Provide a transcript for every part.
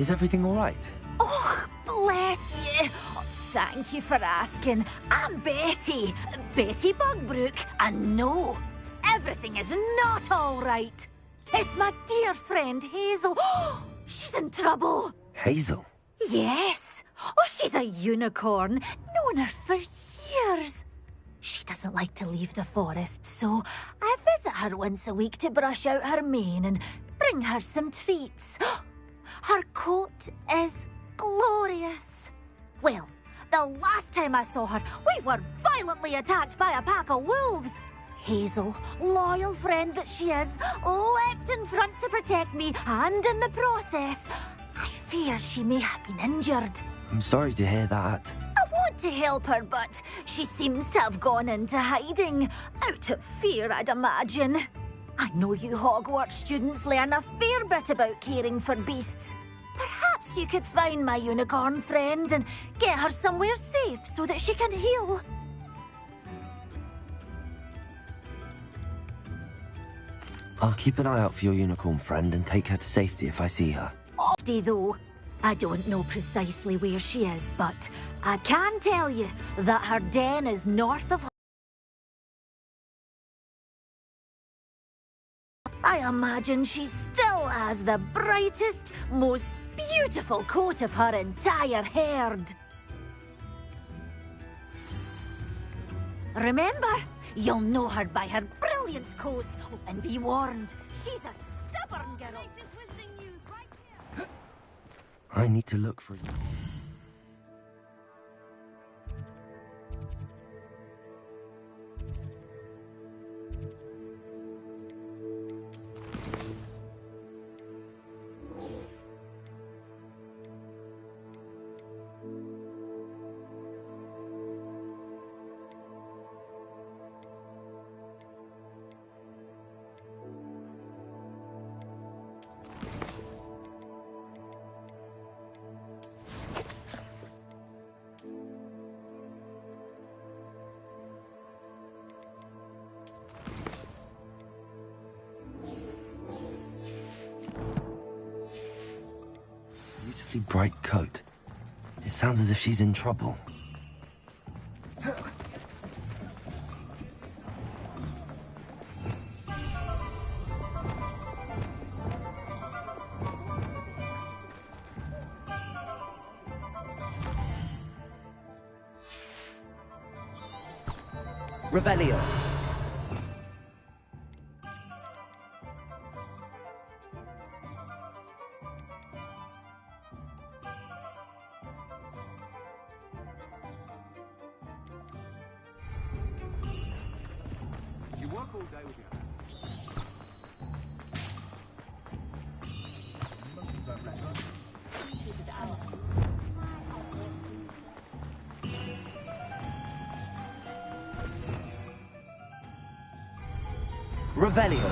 Is everything all right? Oh, bless you. Oh, thank you for asking. I'm Betty. Betty Bugbrook. And no, everything is not all right. It's my dear friend Hazel. She's in trouble. Hazel? Yes. Oh, she's a unicorn. Known her for years. She doesn't like to leave the forest, so I visit her once a week to brush out her mane and bring her some treats. Her coat is glorious. Well, the last time I saw her, we were violently attacked by a pack of wolves. Hazel, loyal friend that she is, leapt in front to protect me, and in the process, I fear she may have been injured. I'm sorry to hear that. I want to help her, but she seems to have gone into hiding. Out of fear, I'd imagine. I know you Hogwarts students learn a fair bit about caring for beasts. Perhaps you could find my unicorn friend and get her somewhere safe so that she can heal. I'll keep an eye out for your unicorn friend and take her to safety if I see her. Ofty, though. I don't know precisely where she is, but I can tell you that her den is north of... I imagine she still has the brightest, most beautiful coat of her entire herd. Remember, you'll know her by her brilliant coat. Oh, and be warned, she's a stubborn girl. I need to look for you. Beautifully bright coat. It sounds as if she's in trouble. Revelio. You work all day with your hands. Revelio.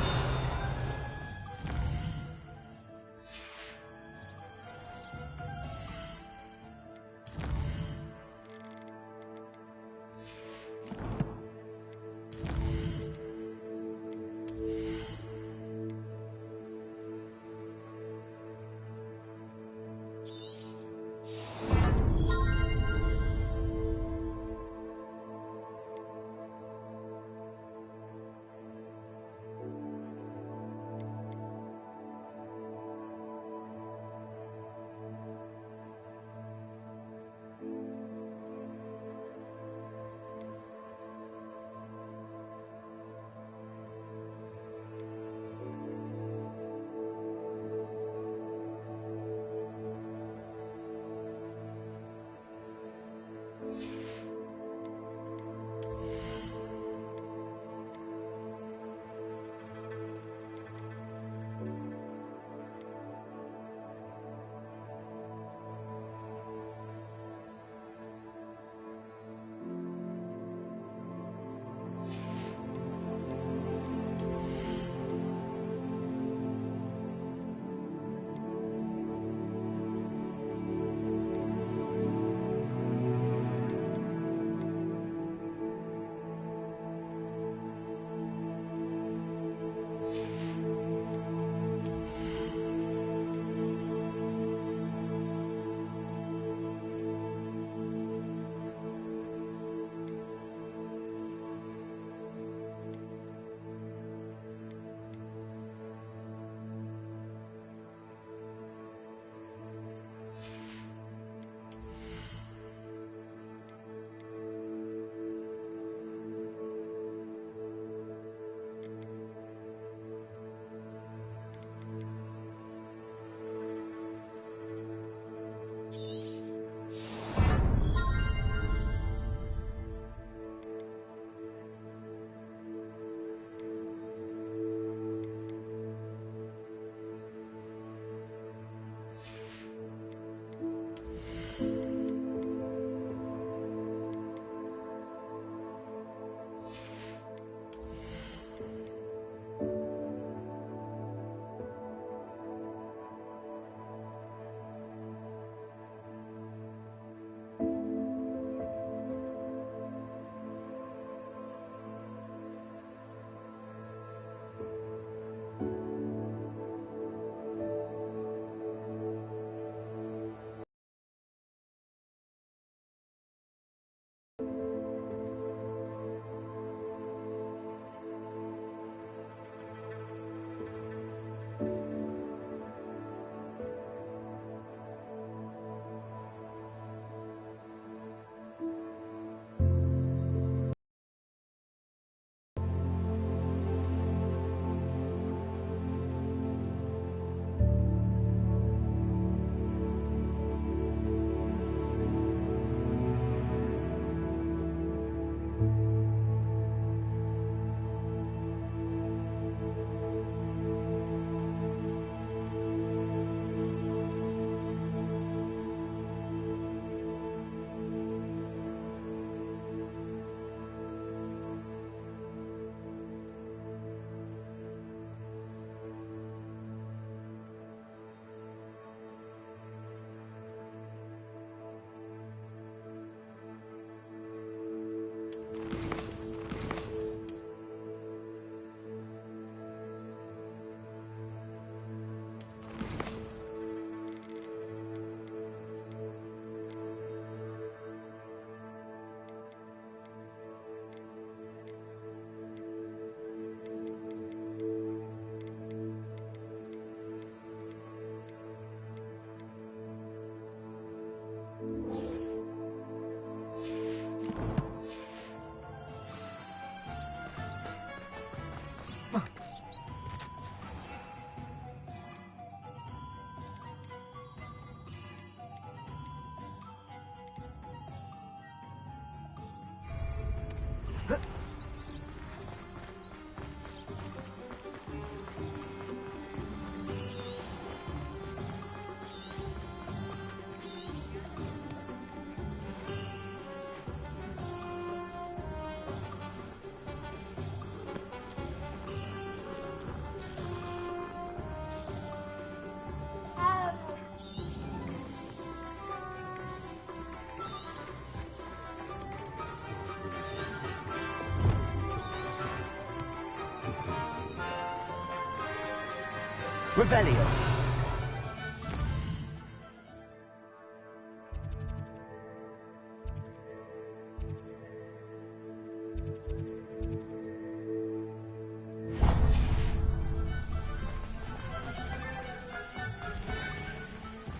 Revelio.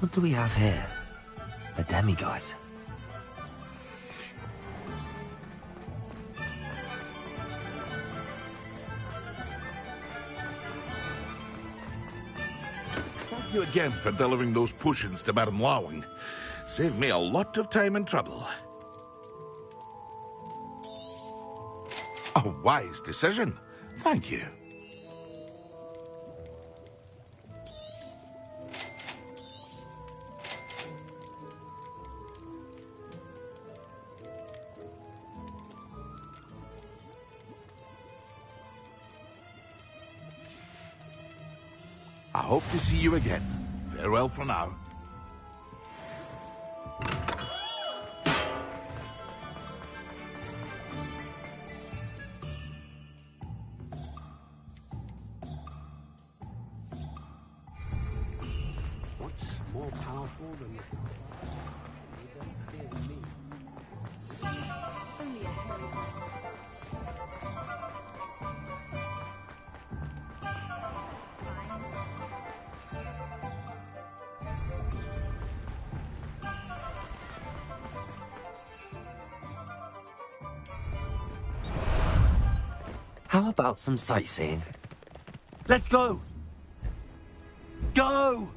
What do we have here? A demiguise. Thank you again for delivering those potions to Madame Lawing. Saved me a lot of time and trouble. A wise decision. Thank you. I hope to see you again. Farewell for now. What's more powerful than the You don't fear me. Only a hairy How about some sightseeing? Let's go! Go!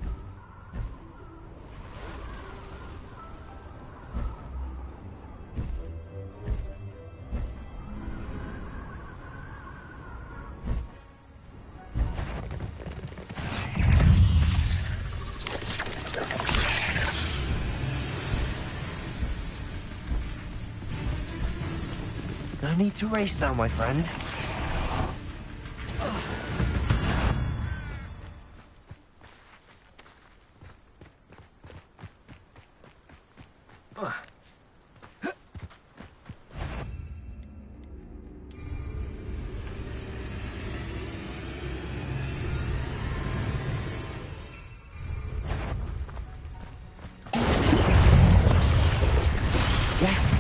No need to race now, my friend. Yes.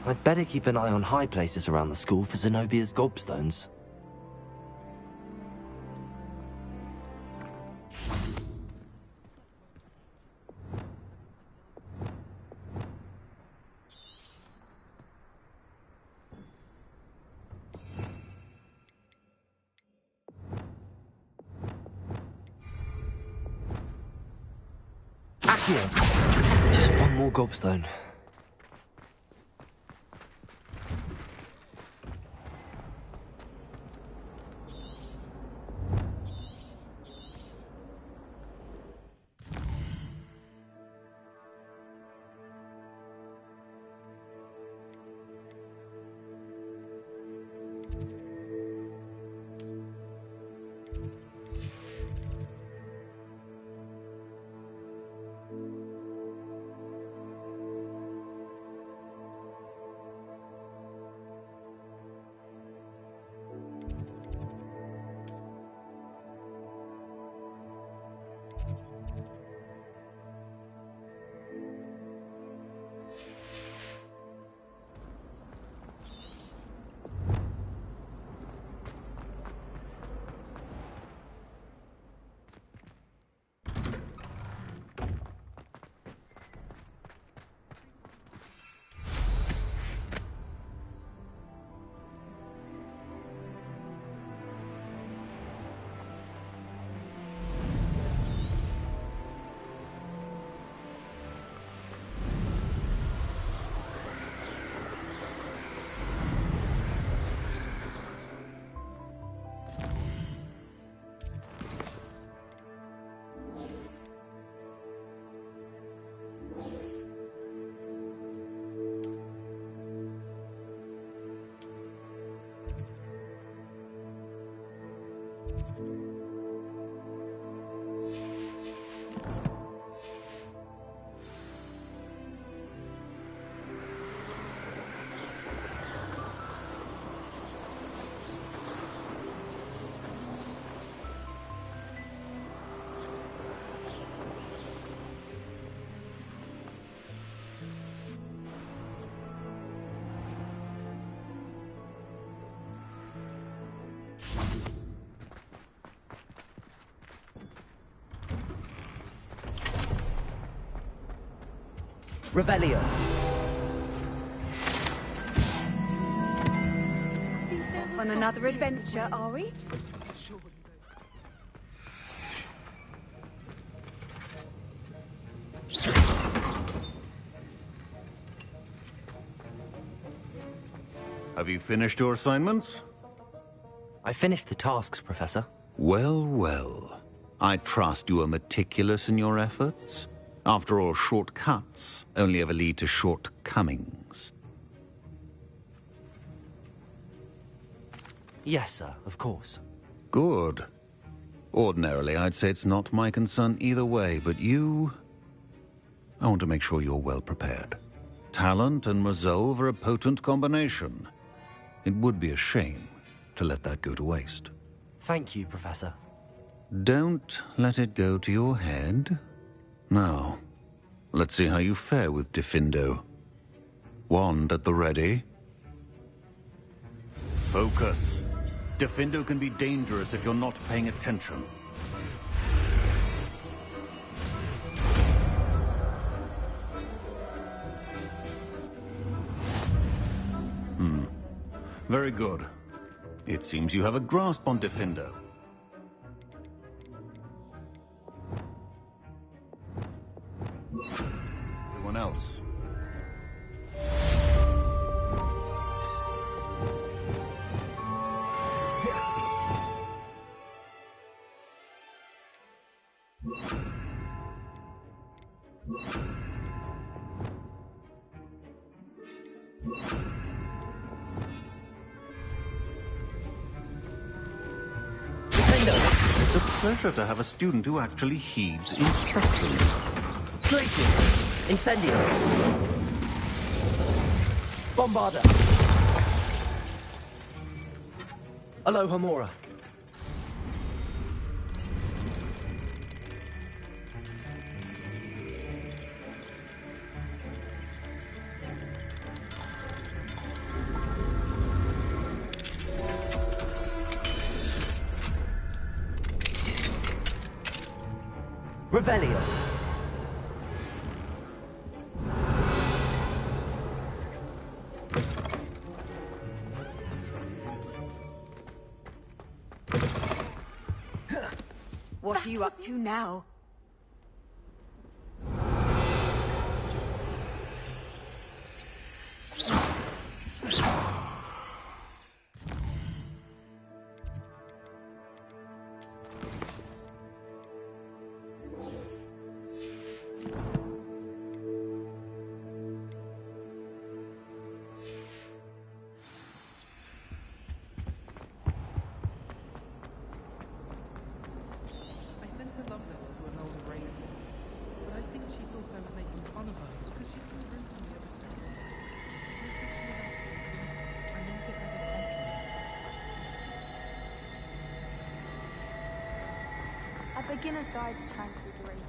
I'd better keep an eye on high places around the school for Zenobia's gobstones. Accio! Just one more gobstone. Revelio. On another adventure, are we? Have you finished your assignments? I finished the tasks, Professor. Well, well. I trust you are meticulous in your efforts. After all, shortcuts only ever lead to shortcomings. Yes, sir, of course. Good. Ordinarily, I'd say it's not my concern either way, but you... I want to make sure you're well prepared. Talent and resolve are a potent combination. It would be a shame to let that go to waste. Thank you, Professor. Don't let it go to your head. Now, let's see how you fare with Diffindo. Wand at the ready. Focus. Diffindo can be dangerous if you're not paying attention. Very good. It seems you have a grasp on Diffindo. Everyone else. It's a pleasure to have a student who actually heeds instructions. Glacier! Incendio! Bombarda! Alohomora! Revelio! What are you up to now? A beginner's guide to transfiguration.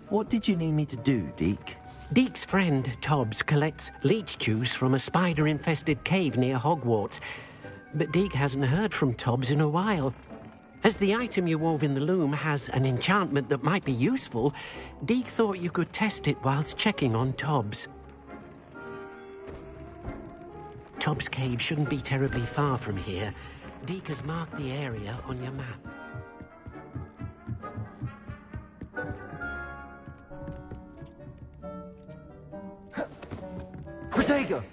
What did you need me to do, Deke? Deke's friend, Tobbs, collects leech juice from a spider-infested cave near Hogwarts. But Deke hasn't heard from Tobbs in a while. As the item you wove in the loom has an enchantment that might be useful, Deke thought you could test it whilst checking on Tobbs. Tobbs Cave shouldn't be terribly far from here. Deke has marked the area on your map. Protego!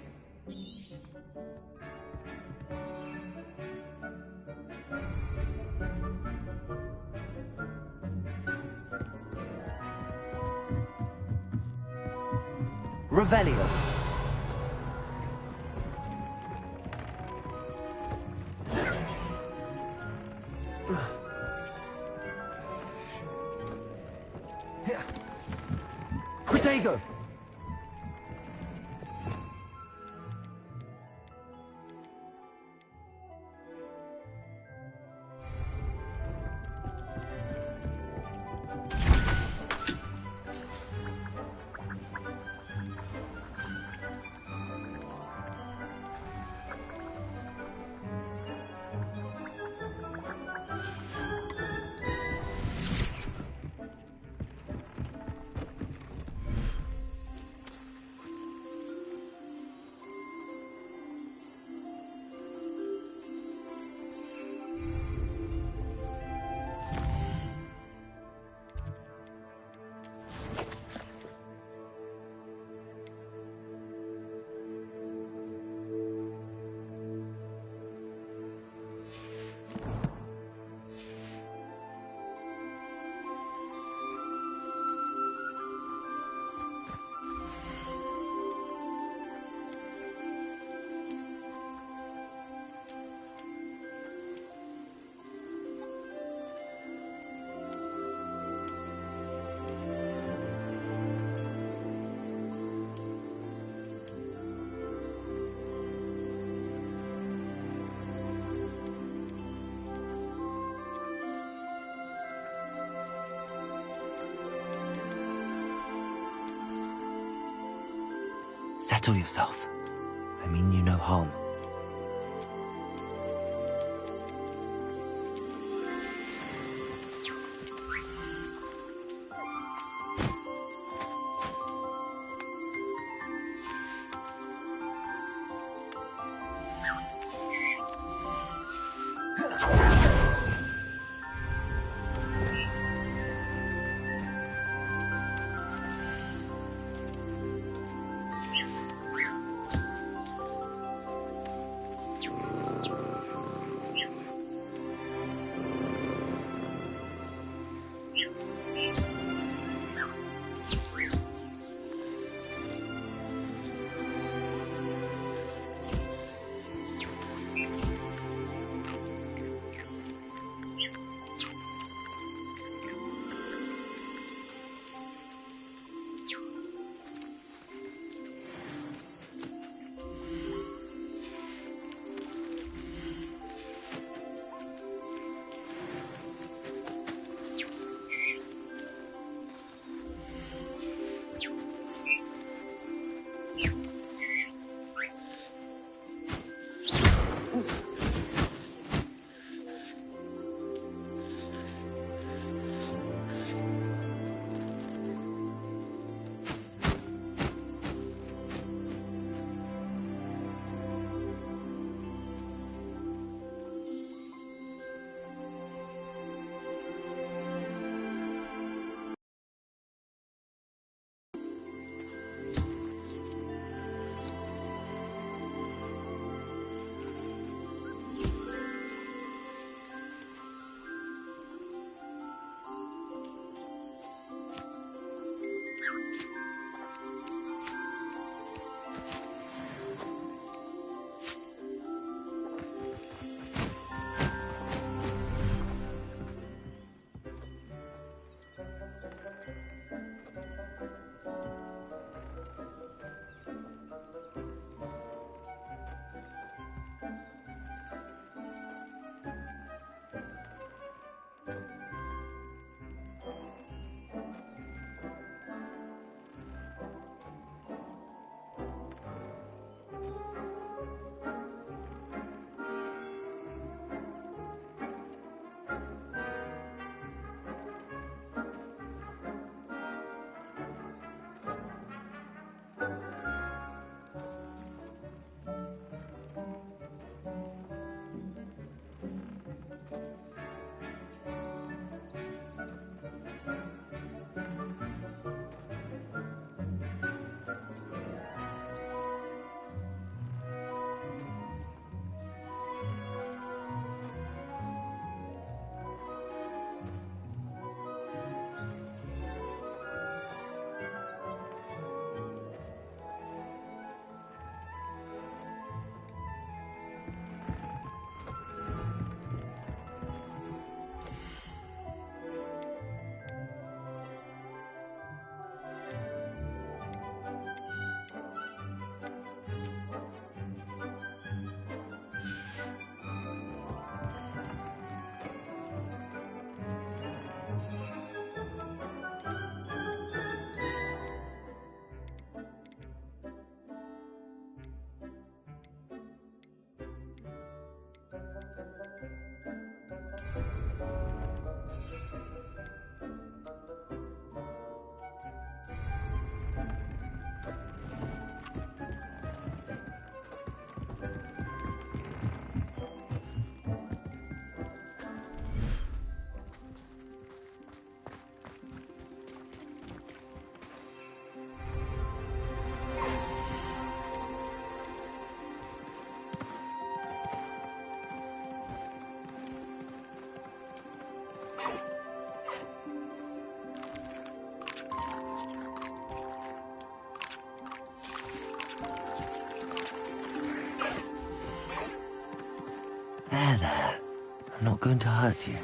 Revelio. Protego! Settle yourself. I mean you no harm. I'm not going to hurt you.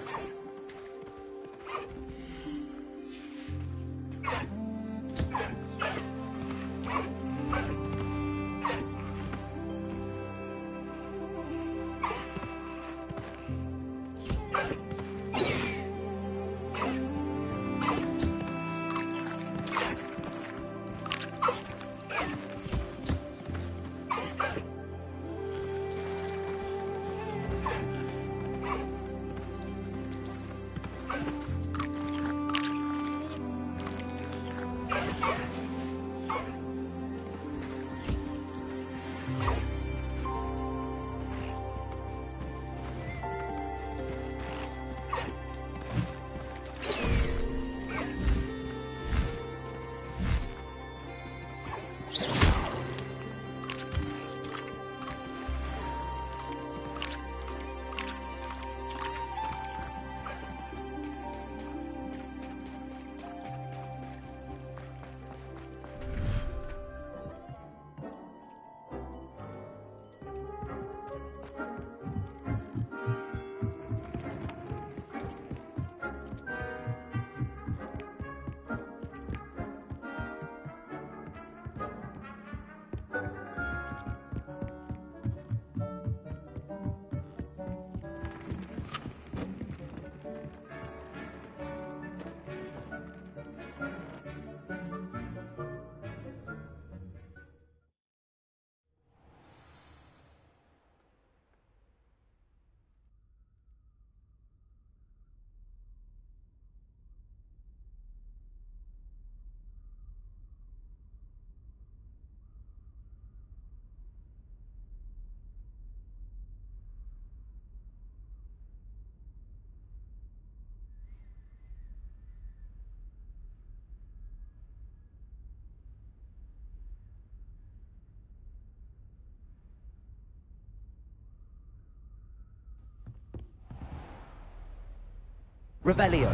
Revelio.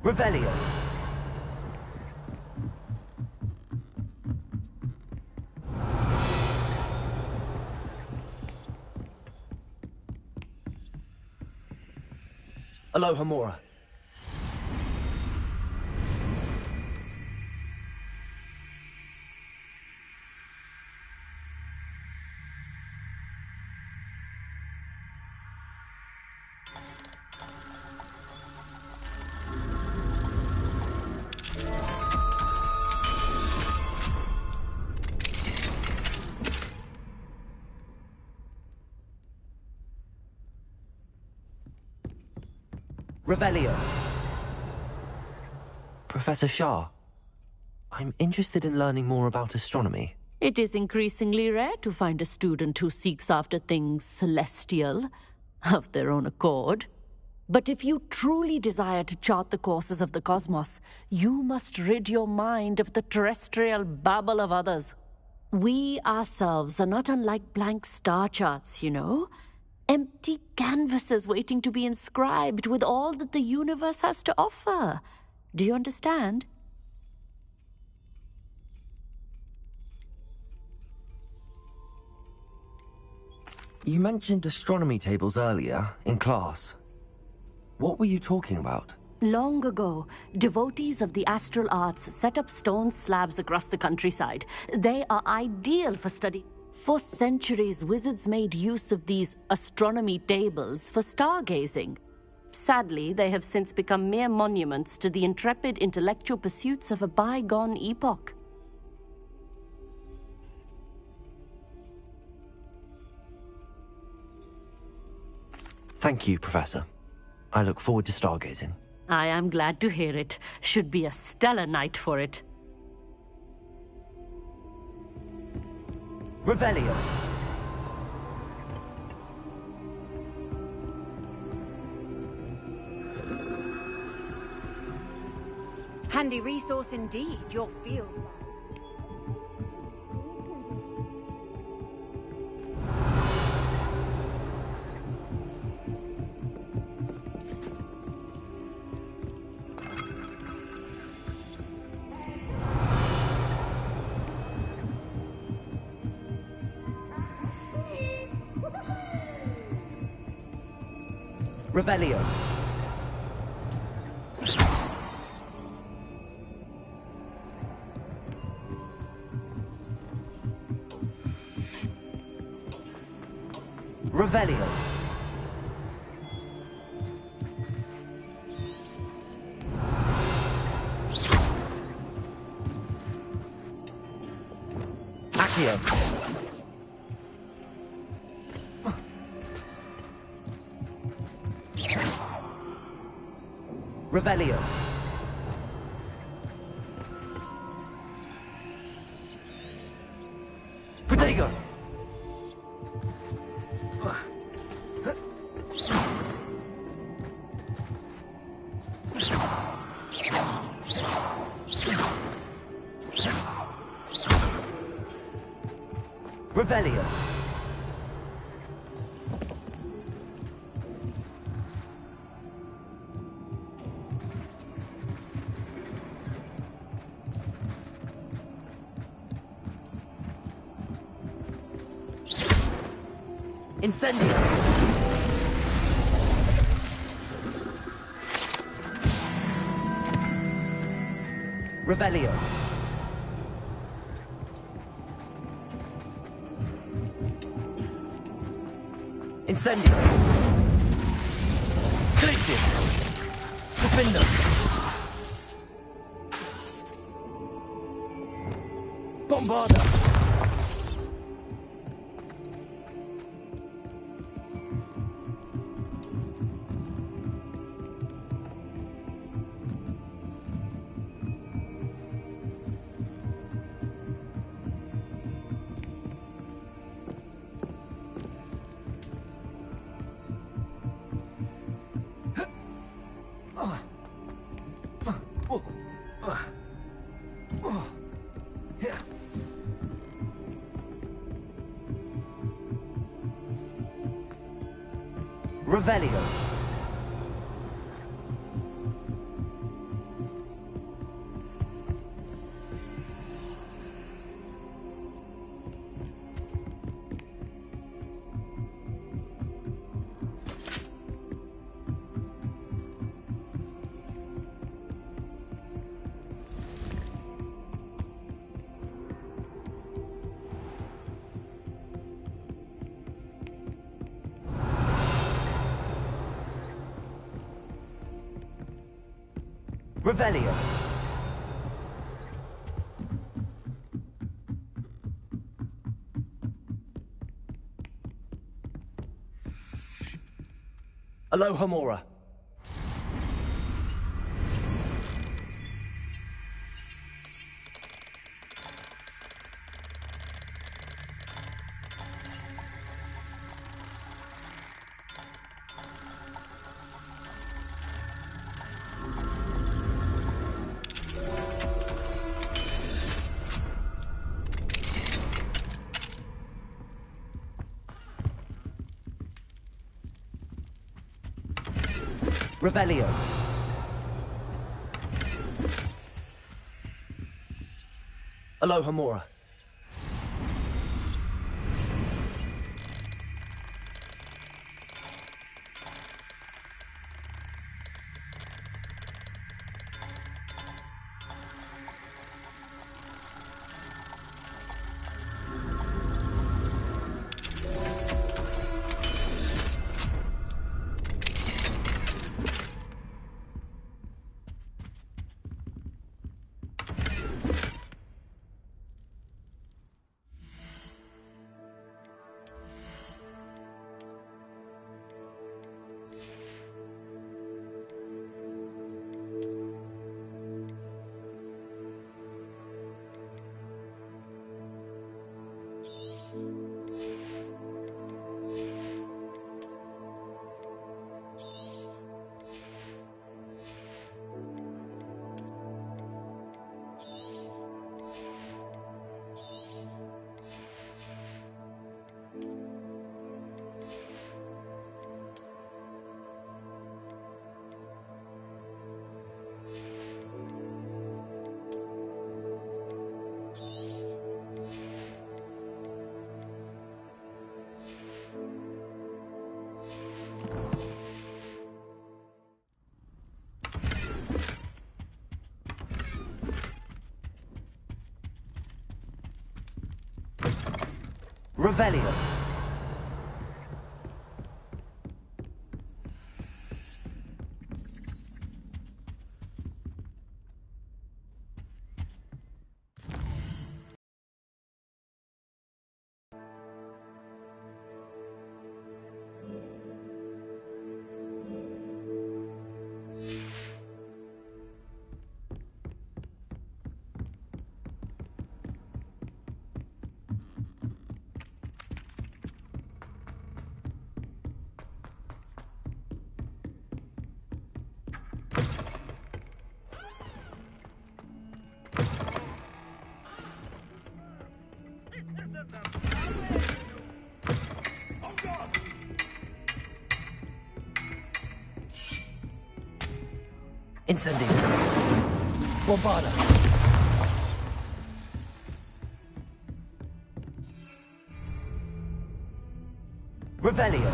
Revelio. Aloha Mora. Revelio. Professor Shah, I'm interested in learning more about astronomy. It is increasingly rare to find a student who seeks after things celestial, of their own accord. But if you truly desire to chart the courses of the cosmos, you must rid your mind of the terrestrial babble of others. We ourselves are not unlike blank star charts, you know. Empty canvases waiting to be inscribed with all that the universe has to offer. Do you understand? You mentioned astronomy tables earlier, in class. What were you talking about? Long ago, devotees of the astral arts set up stone slabs across the countryside. They are ideal for study. For centuries, wizards made use of these astronomy tables for stargazing. Sadly, they have since become mere monuments to the intrepid intellectual pursuits of a bygone epoch. Thank you, Professor. I look forward to stargazing. I am glad to hear it. Should be a stellar night for it. Revelio. Handy resource indeed, your field. Revelio. Revelio. Accio. Revelio. Protego. Revelio. Incendio. Revelio. Incendio. Glacius. Defender. Bombarda. Revelio. Revelio. Alohomora. Revelio. Alohomora. Revelio. Incendio. Bombarda. Revelio.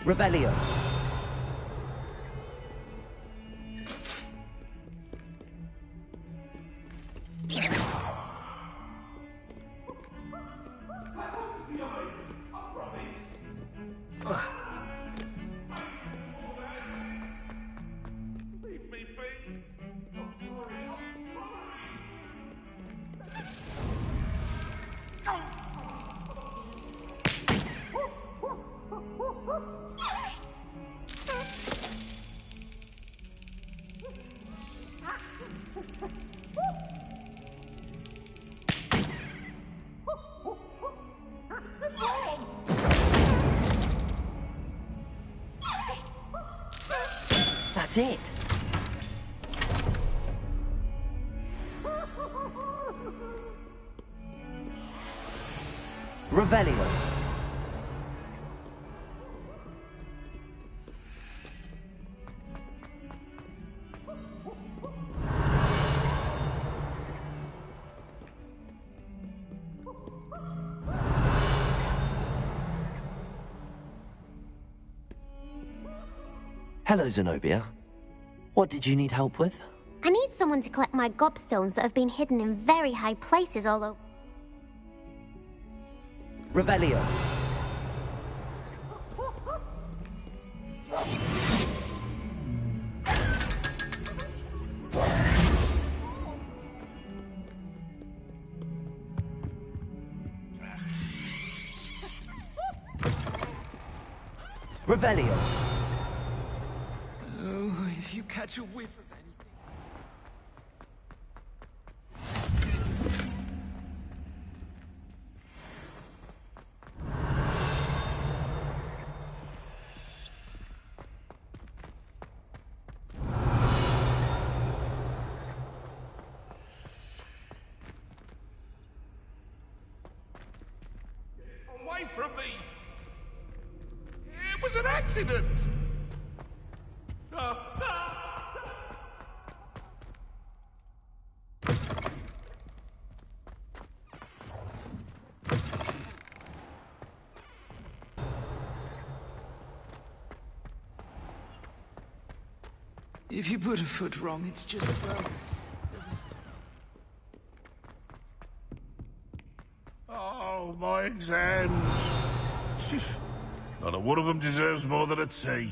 Revelio. That's it. Revelio. Hello, Zenobia. What did you need help with? I need someone to collect my gobstones that have been hidden in very high places all over. Revelio. Revelio. Oh, if you catch a whiff of anything. Away from me! It was an accident! If you put a foot wrong, it's just, well... Oh, my exams. Not a one of them deserves more than a T.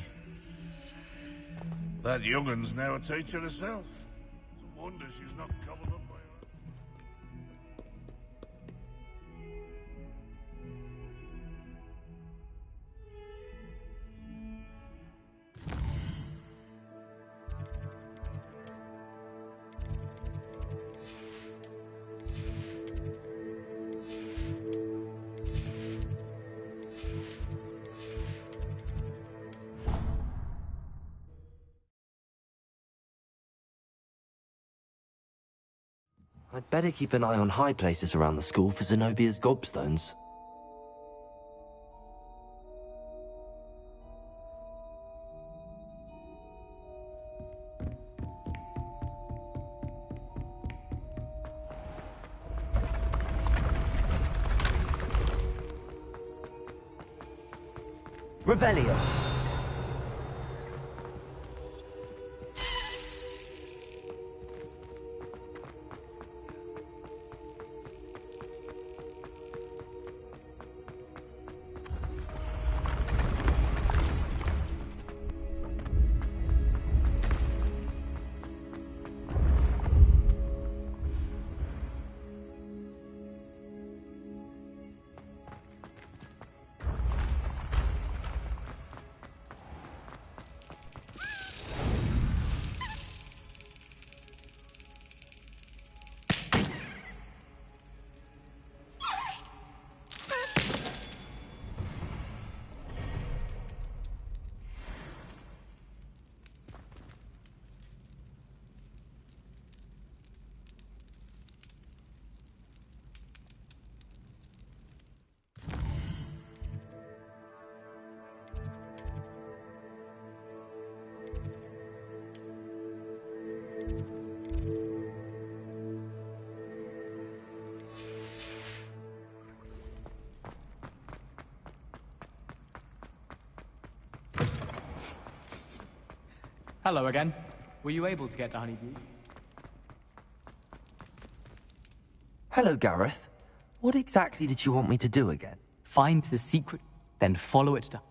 That young'un's now a teacher herself. It's a wonder she's not gobbled up by her. I'd better keep an eye on high places around the school for Zenobia's gobstones. Revelio. Hello again. Were you able to get to Honeydew? Hello, Gareth. What exactly did you want me to do again? Find the secret, then follow it down.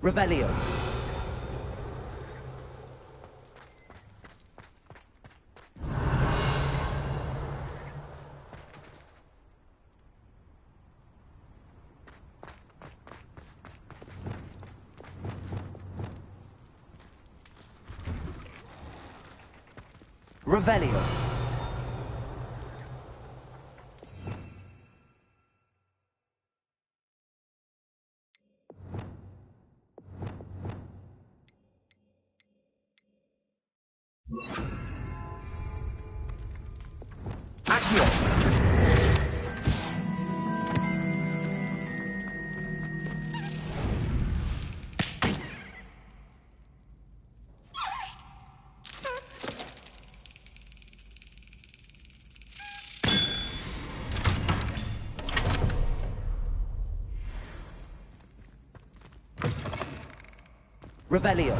Revelio. Revelio. Accio. Revelio.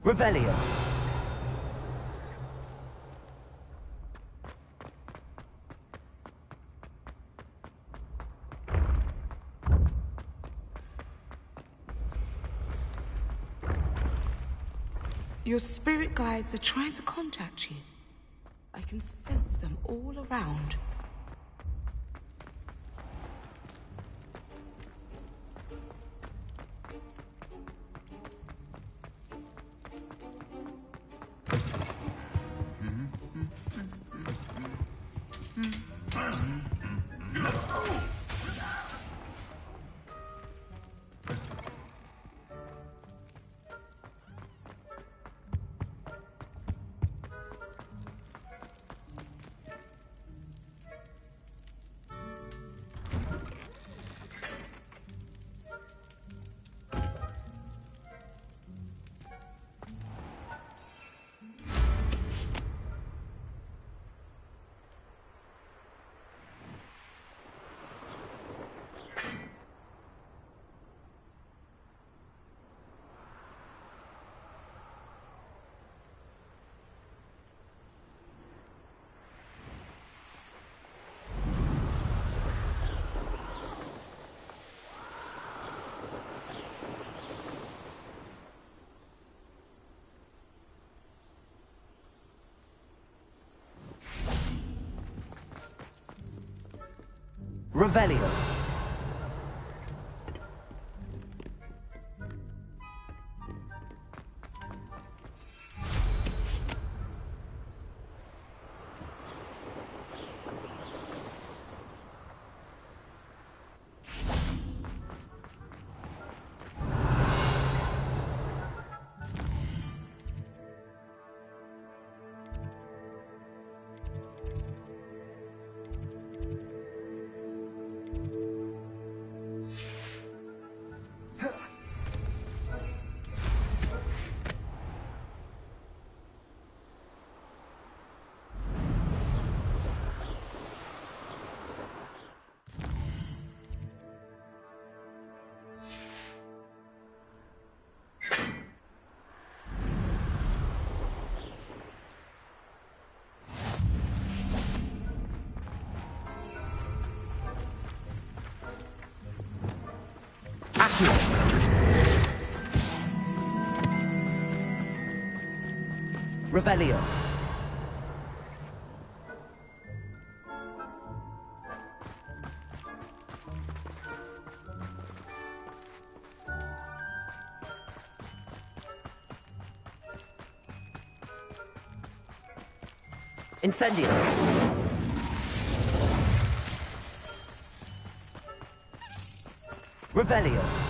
Revelio. Your spirit guides are trying to contact you. I can sense them all around. Revelio. Revelio. Incendio. Revelio.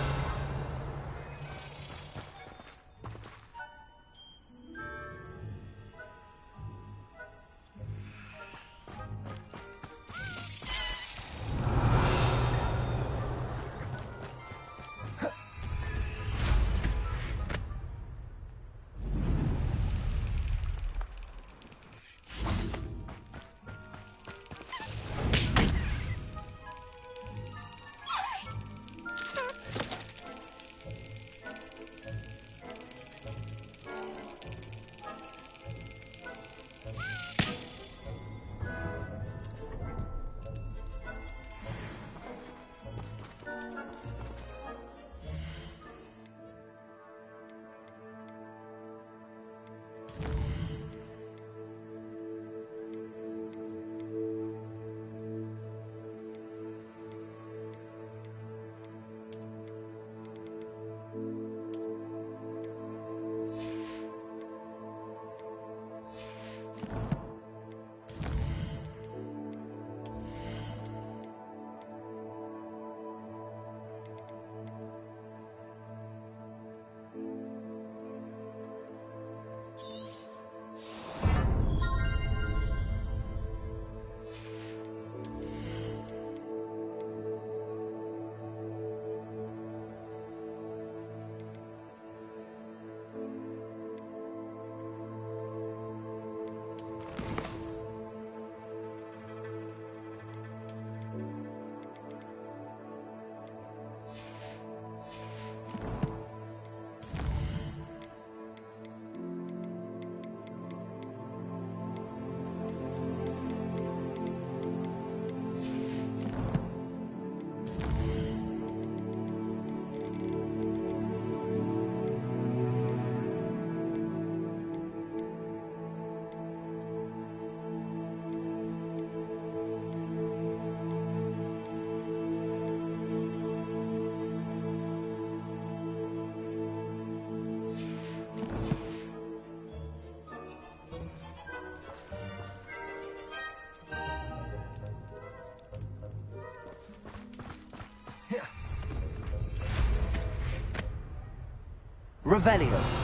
Revelio.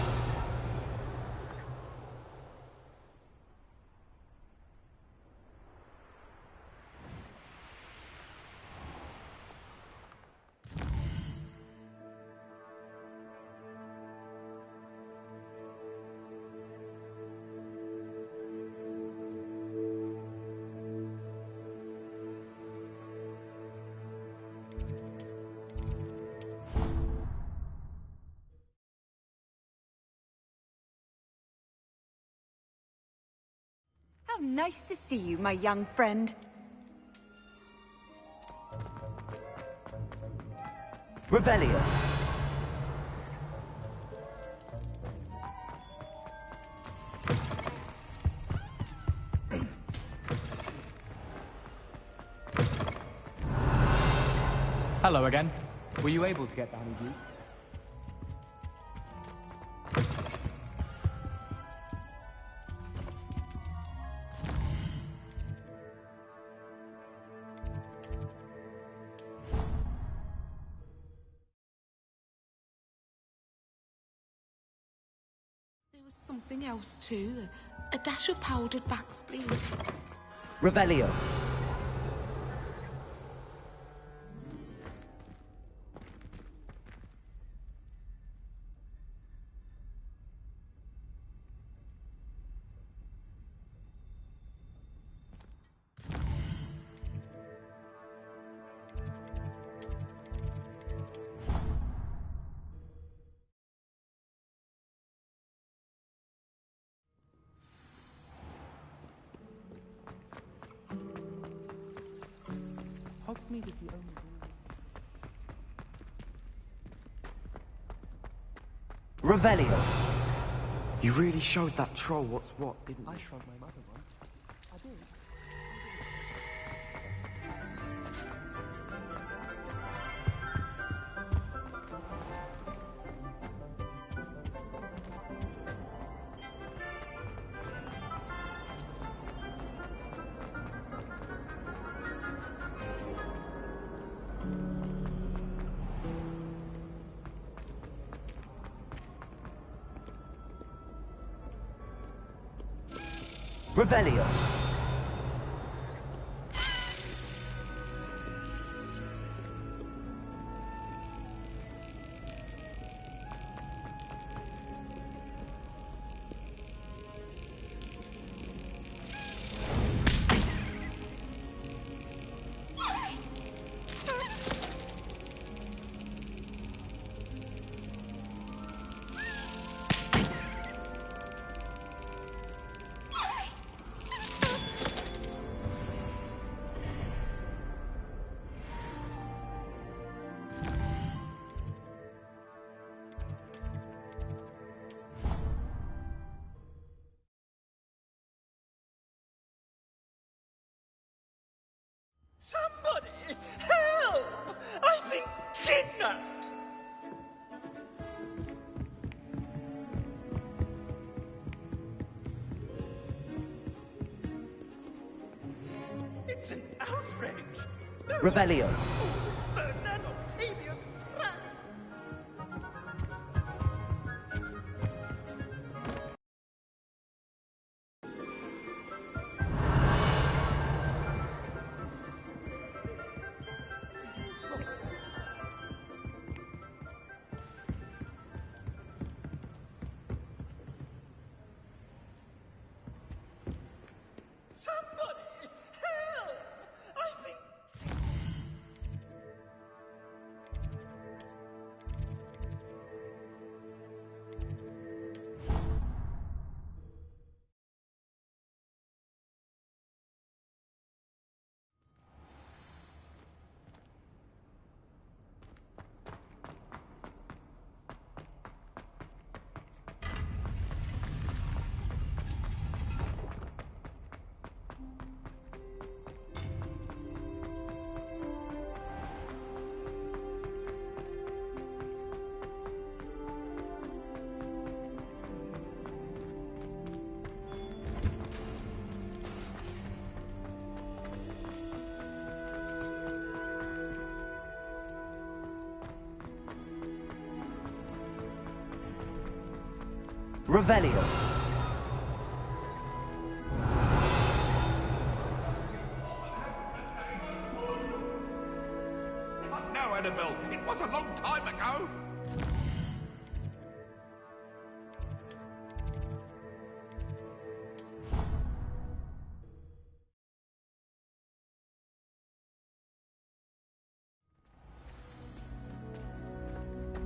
How nice to see you, my young friend. Revelio. Hello again. Were you able to get the honeydew? There was something else too. A dash of powdered bat spleen. Revelio. Hogsmeade is the only Revelio. You really showed that troll what's what, didn't you? I showed my mother one. I did. Revelio. Somebody! Help! I've been kidnapped! It's an outrage! Revelio. Ferdinand Octavius Frank! Somebody! Help! I've been... Revelio. No, Annabelle, it was a long time ago.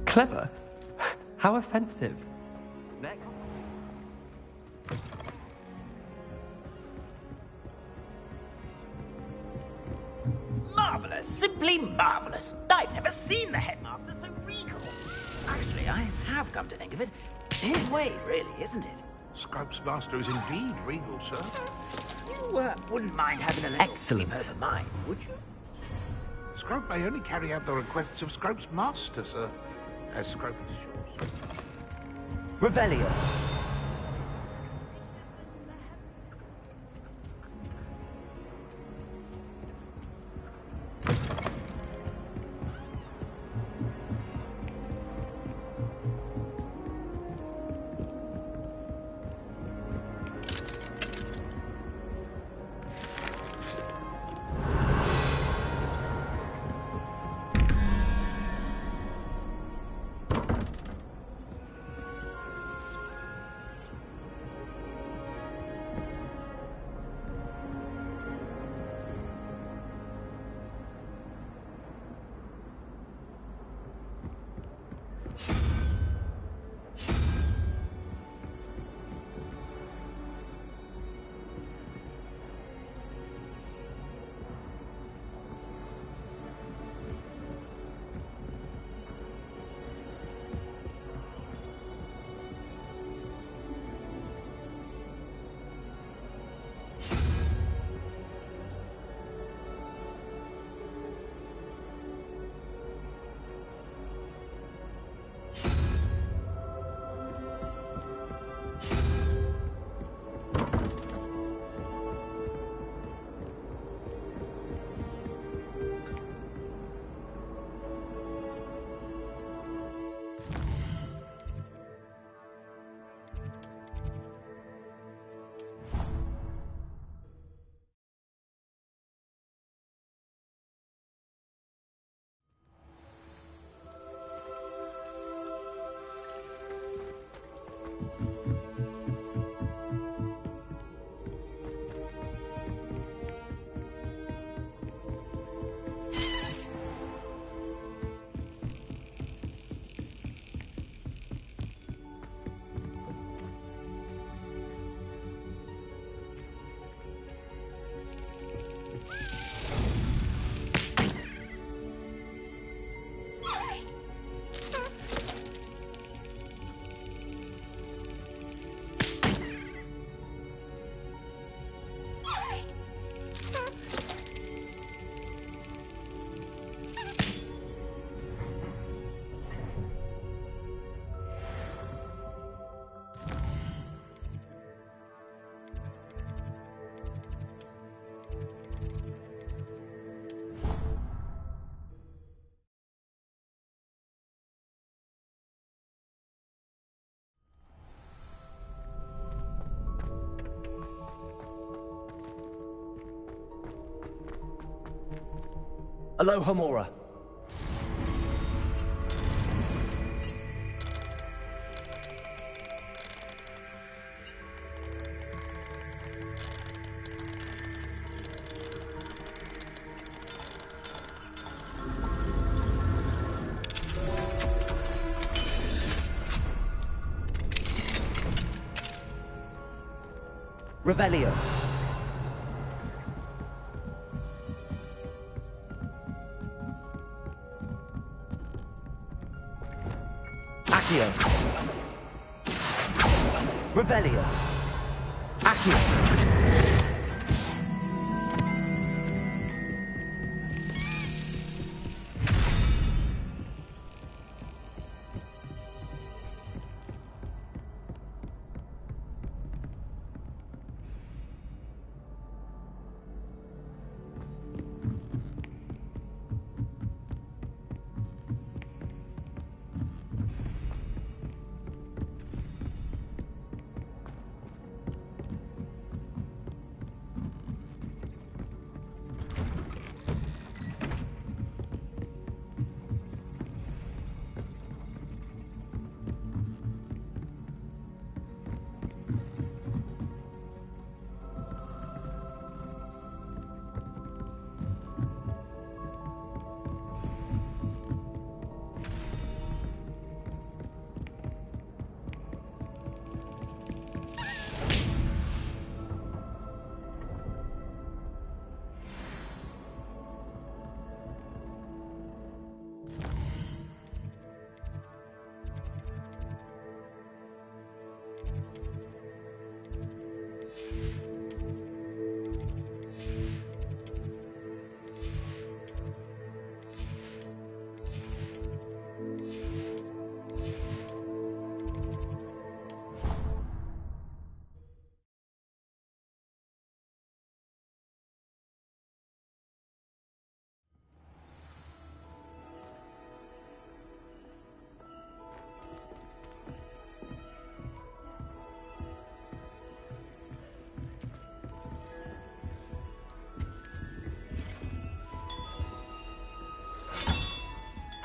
Clever? How offensive. Next. Marvellous! Simply marvellous! I've never seen the headmaster so regal. Actually, I have come to think of it. His way, really, isn't it? Scrope's master is indeed regal, sir. You wouldn't mind having a little Excellent. peep over mine, would you? Scrope may only carry out the requests of Scrope's master, sir, as Scrope assures. Revelio. Aloha Mora. Revelio. Accio. Revelio. Accio.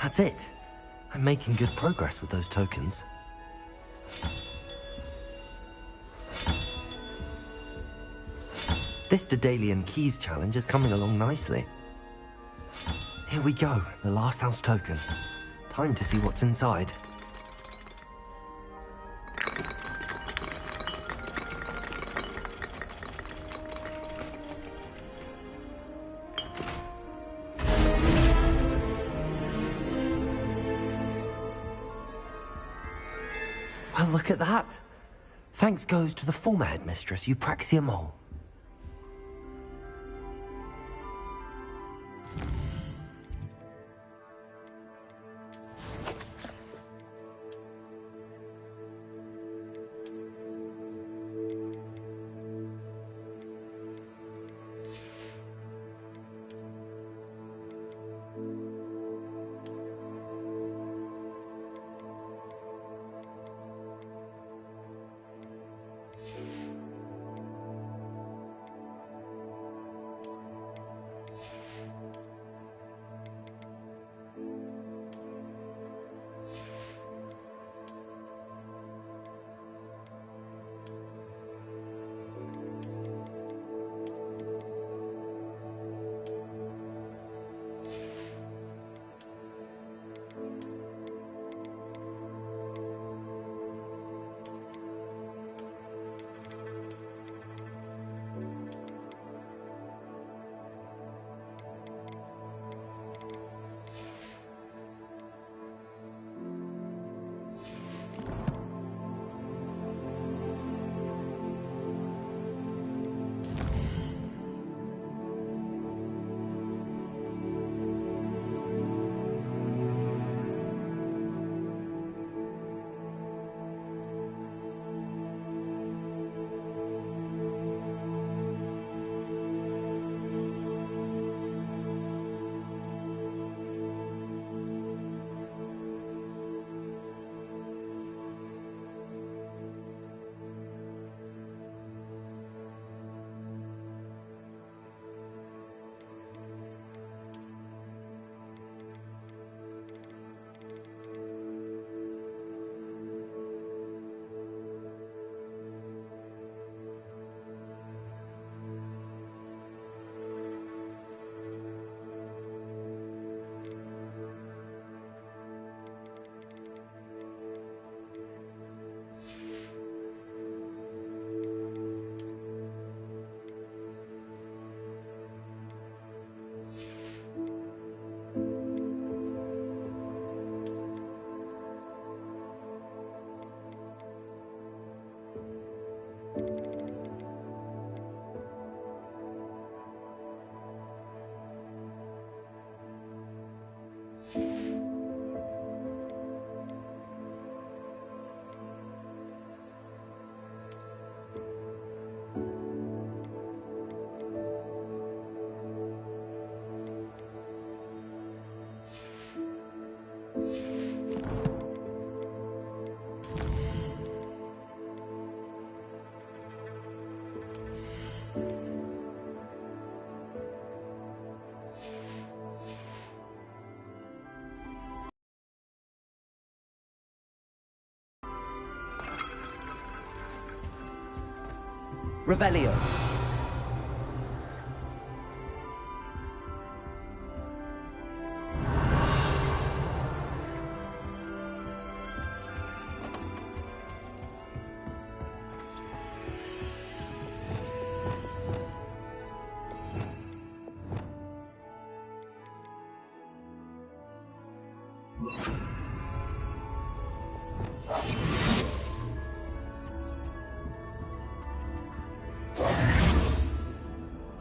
That's it. I'm making good progress with those tokens. This Daedalian Keys challenge is coming along nicely. Here we go, the last house token. Time to see what's inside. Well, look at that. Thanks goes to the former headmistress, Eupraxia Mole. Revelio.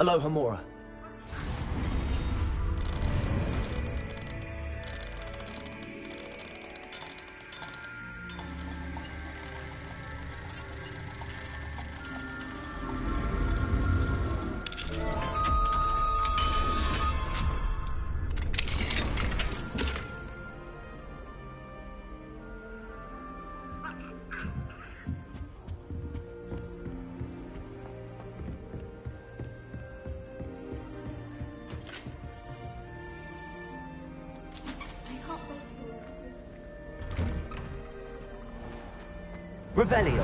Aloha Mora. Revelio.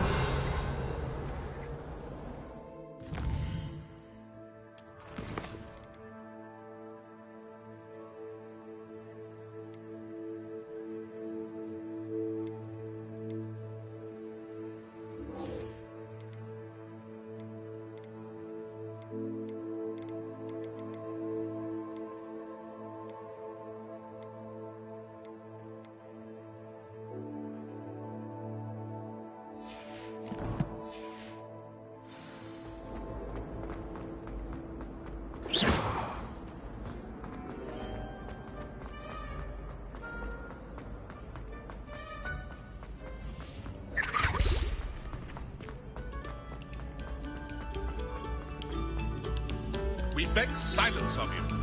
We beg silence of you.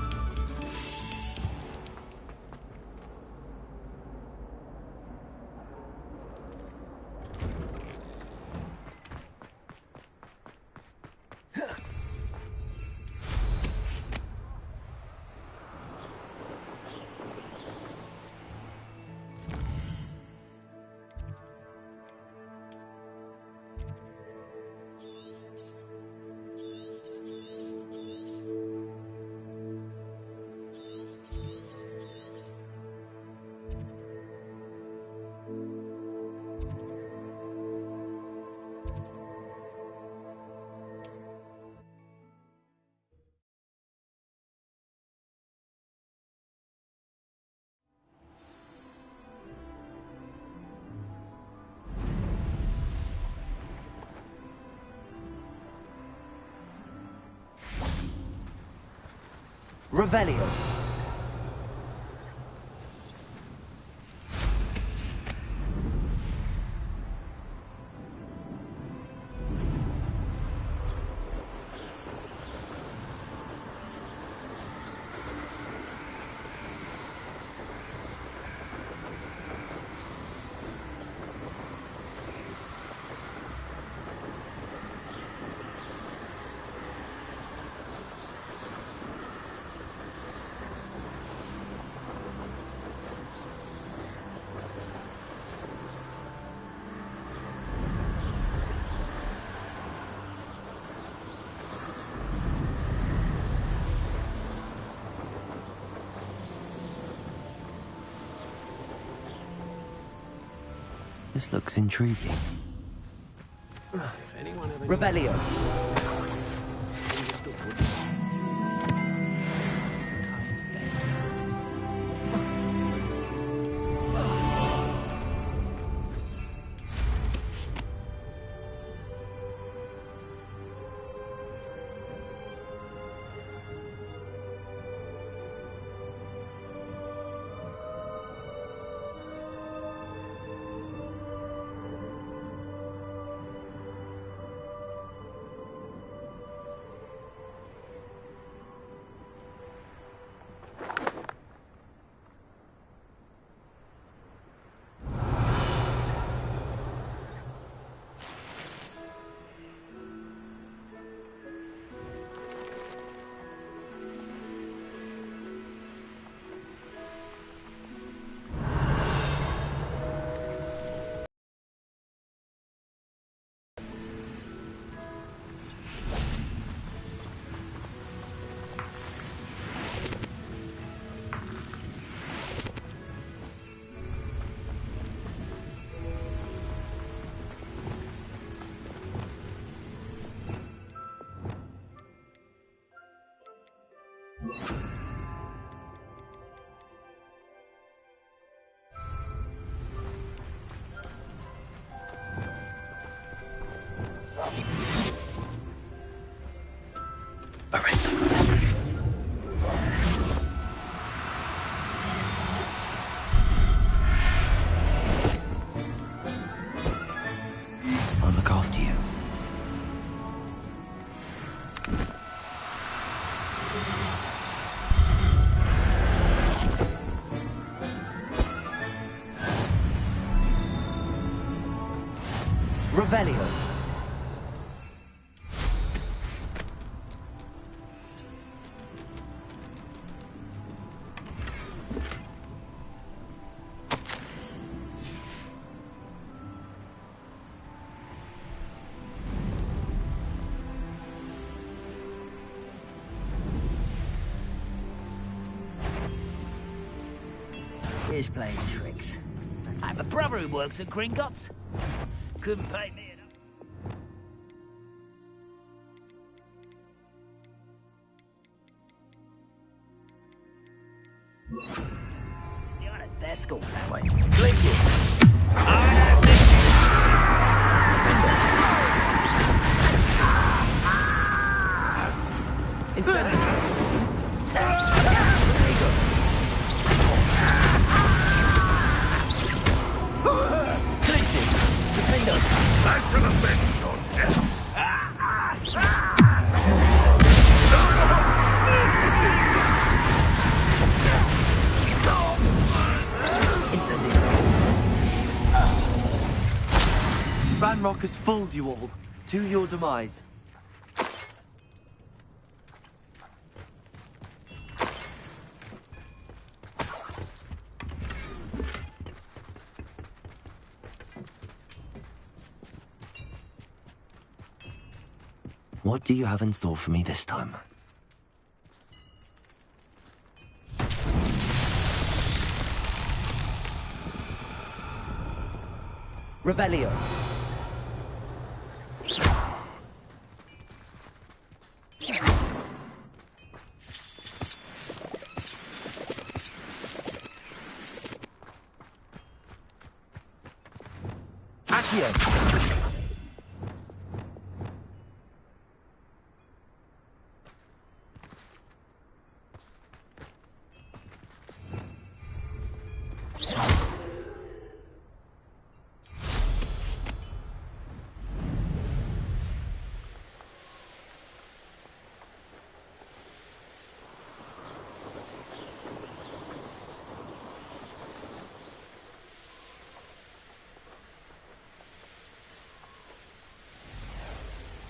Revelio. This looks intriguing. Revelio. I'll look after you. Revelio. always playing tricks. I have a brother who works at Gringotts. Couldn't pay me enough. You're on a desk all that way. Places. Ranrock has fooled you all, to your demise. What do you have in store for me this time? Revelio. Accio.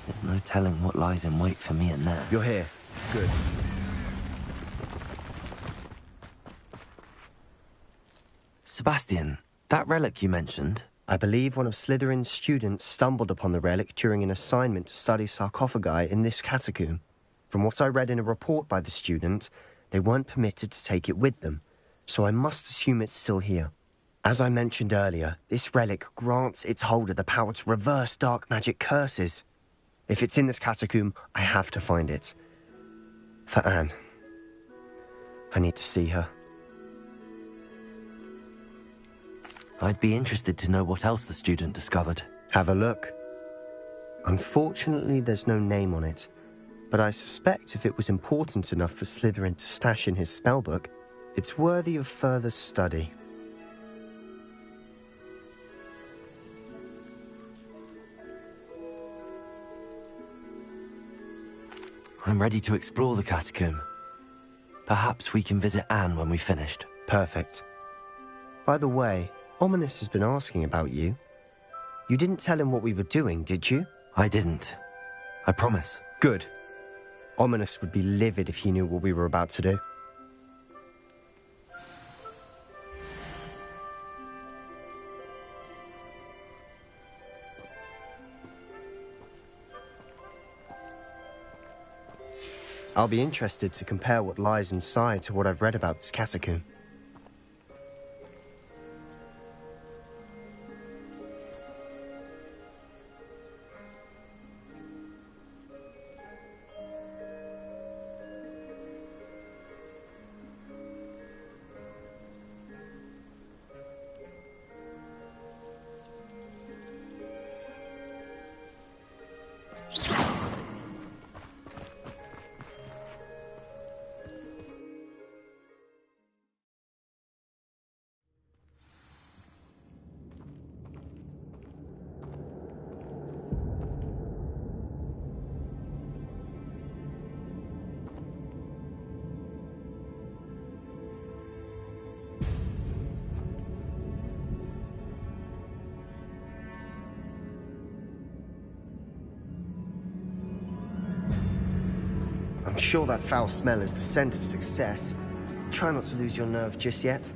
There's no telling what lies in wait for me in there. You're here. Good. Sebastian, that relic you mentioned... I believe one of Slytherin's students stumbled upon the relic during an assignment to study sarcophagi in this catacomb. From what I read in a report by the student, they weren't permitted to take it with them, so I must assume it's still here. As I mentioned earlier, this relic grants its holder the power to reverse dark magic curses. If it's in this catacomb, I have to find it. For Anne. I need to see her. I'd be interested to know what else the student discovered. Have a look. Unfortunately, there's no name on it, but I suspect if it was important enough for Slytherin to stash in his spellbook, it's worthy of further study. I'm ready to explore the catacomb. Perhaps we can visit Anne when we've finished. Perfect. By the way, Ominous has been asking about you. You didn't tell him what we were doing, did you? I didn't. I promise. Good. Ominous would be livid if he knew what we were about to do. I'll be interested to compare what lies inside to what I've read about this catacomb. I'm sure that foul smell is the scent of success. Try not to lose your nerve just yet.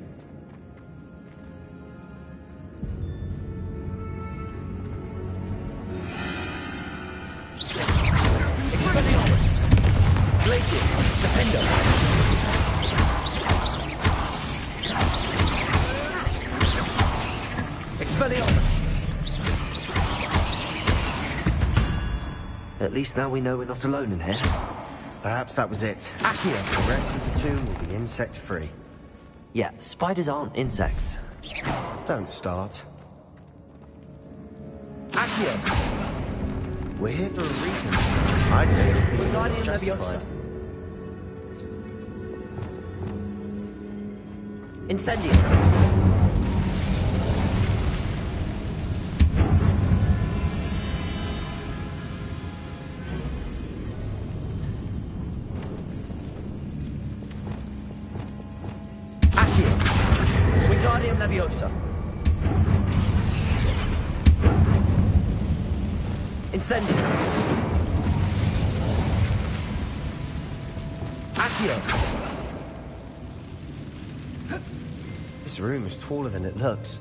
At least now we know we're not alone in here. Perhaps that was it. Accio! The rest of the tomb will be insect-free. Yeah, spiders aren't insects. Don't start. Accio! We're here for a reason. I'd say it'll be Wingardium justified. Leviosa. Incendio. Accio. Wingardium Leviosa. Incendio. Accio. This room is taller than it looks.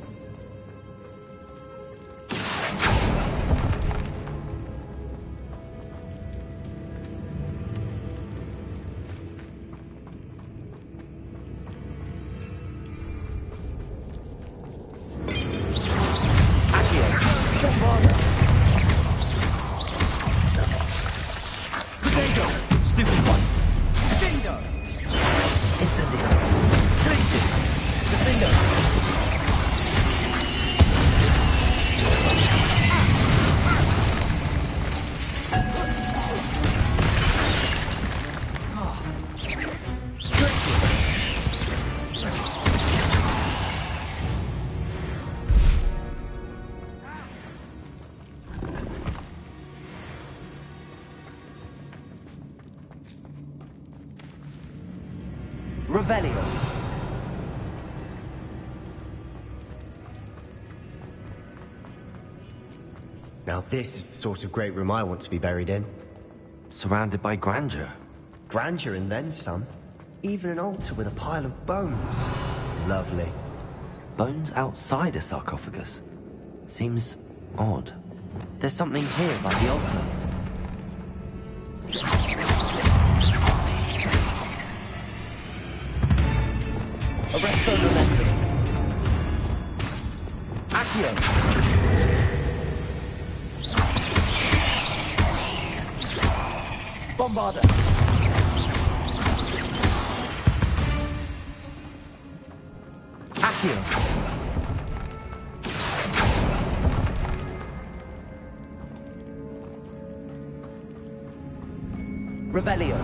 Revelio. Now this is the sort of great room I want to be buried in. Surrounded by grandeur. Grandeur and then some. Even an altar with a pile of bones. Lovely. Bones outside a sarcophagus? Seems odd. There's something here by the altar. Arresto Momentum. Accio. Bombarda. Accio. Revelio.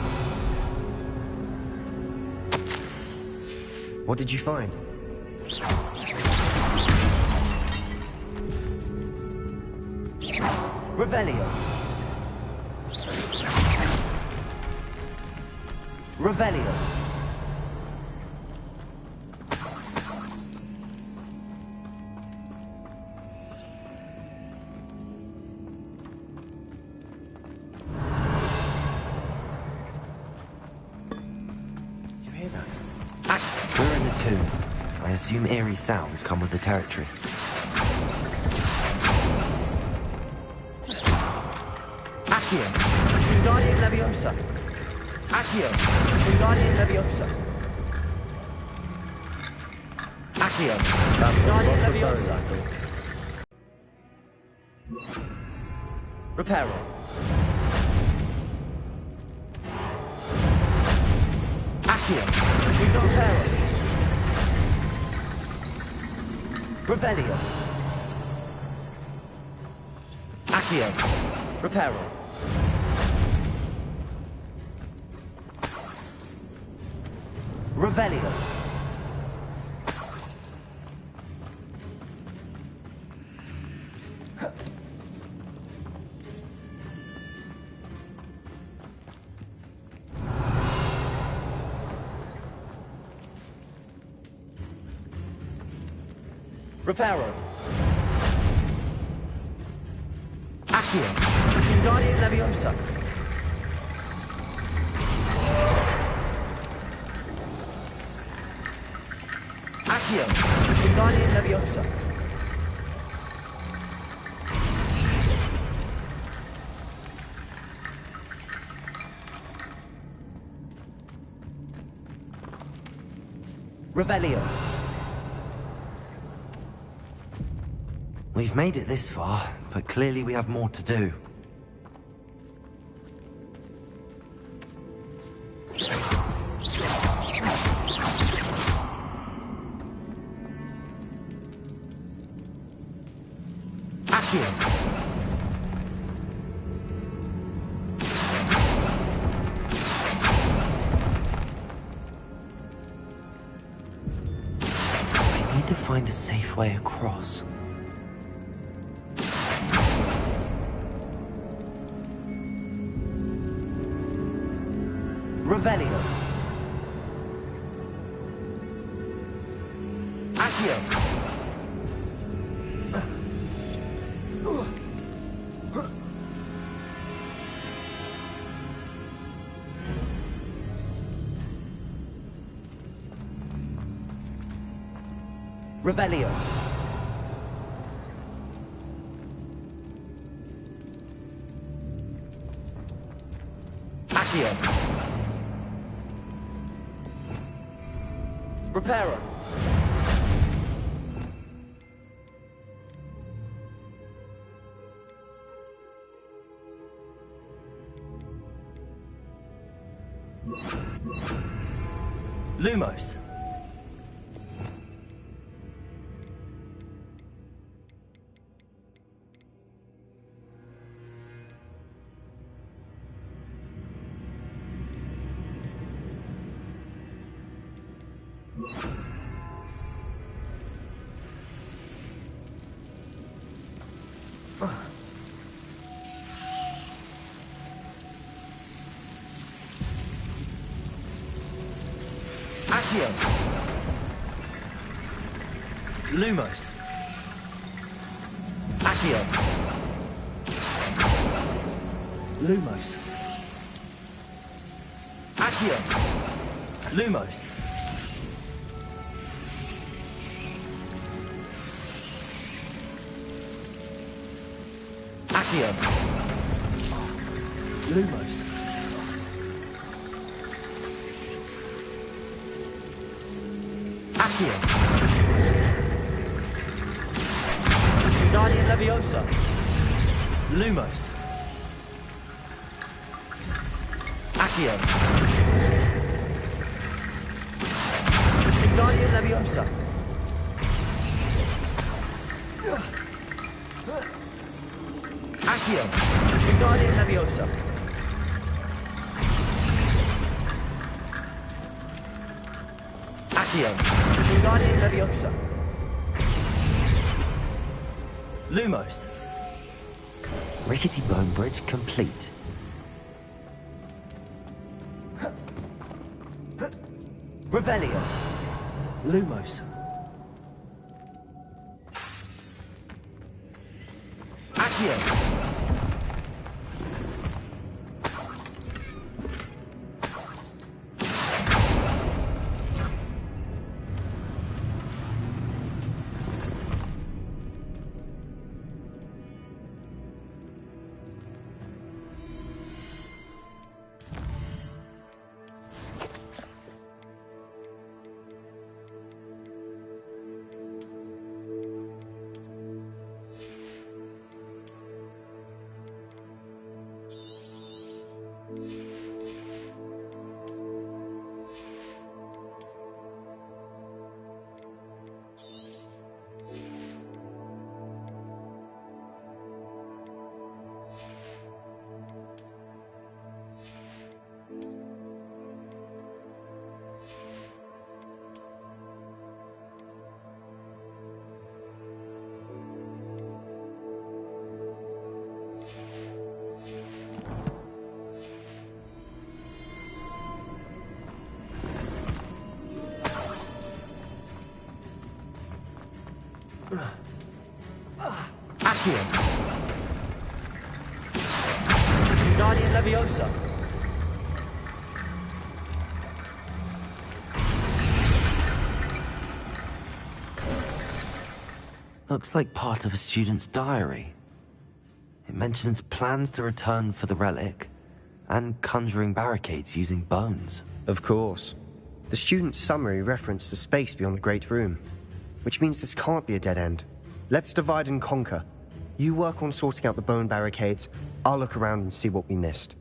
What did you find? Revelio. Revelio. Did you hear that? We're in the tomb. I assume eerie sounds come with the territory. Accio. Wingardium Leviosa. Accio. Wingardium Leviosa. Accio. Wingardium Leviosa. Reparo. Accio. Reparo. Revelio. Accio. Reparo. Revelio. Reparo. Accio. Wingardium Leviosa. Accio. Wingardium Leviosa. Revelio. We've made it this far, but clearly we have more to do. find a safe way across. Revelio. Accio. Revelio. Accio. Reparo. Lumos. Accio. Lumos. Accio. Lumos. Accio. Lumos. Accio. Lumos. Accio. Guardian Leviosa. Lumos. Accio. Guardian Leviosa. Accio. Guardian Leviosa. Accio. Guardian Leviosa. Lumos. Rickety bone bridge complete. Revelio. Lumos. Accio. Accio. Guardian Leviosa. Looks like part of a student's diary. It mentions plans to return for the relic and conjuring barricades using bones. Of course. The student's summary referenced the space beyond the Great Room, which means this can't be a dead end. Let's divide and conquer. You work on sorting out the bone barricades, I'll look around and see what we missed.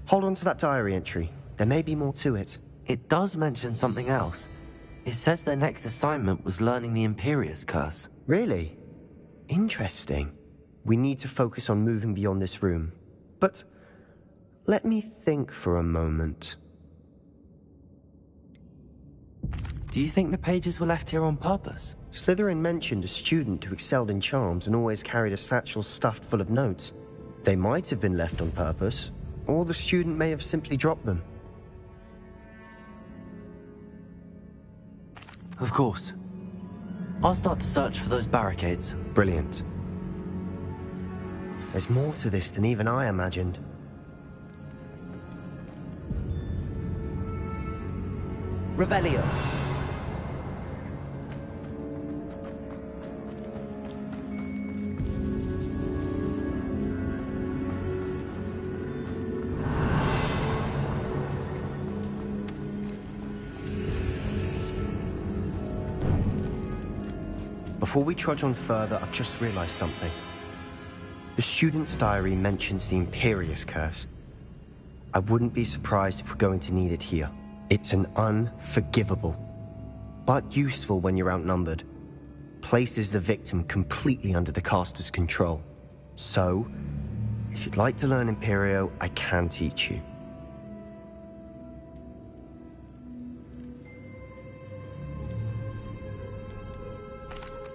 Hold on to that diary entry. There may be more to it. It does mention something else. It says their next assignment was learning the Imperius Curse. Really? Interesting. We need to focus on moving beyond this room. But let me think for a moment. Do you think the pages were left here on purpose? Slytherin mentioned a student who excelled in charms and always carried a satchel stuffed full of notes. They might have been left on purpose, or the student may have simply dropped them. Of course. I'll start to search for those barricades. Brilliant. There's more to this than even I imagined. Revelio. Before we trudge on further, I've just realized something. The student's diary mentions the Imperious Curse. I wouldn't be surprised if we're going to need it here. It's an unforgivable, but useful when you're outnumbered. Places the victim completely under the caster's control. So, if you'd like to learn Imperio, I can teach you.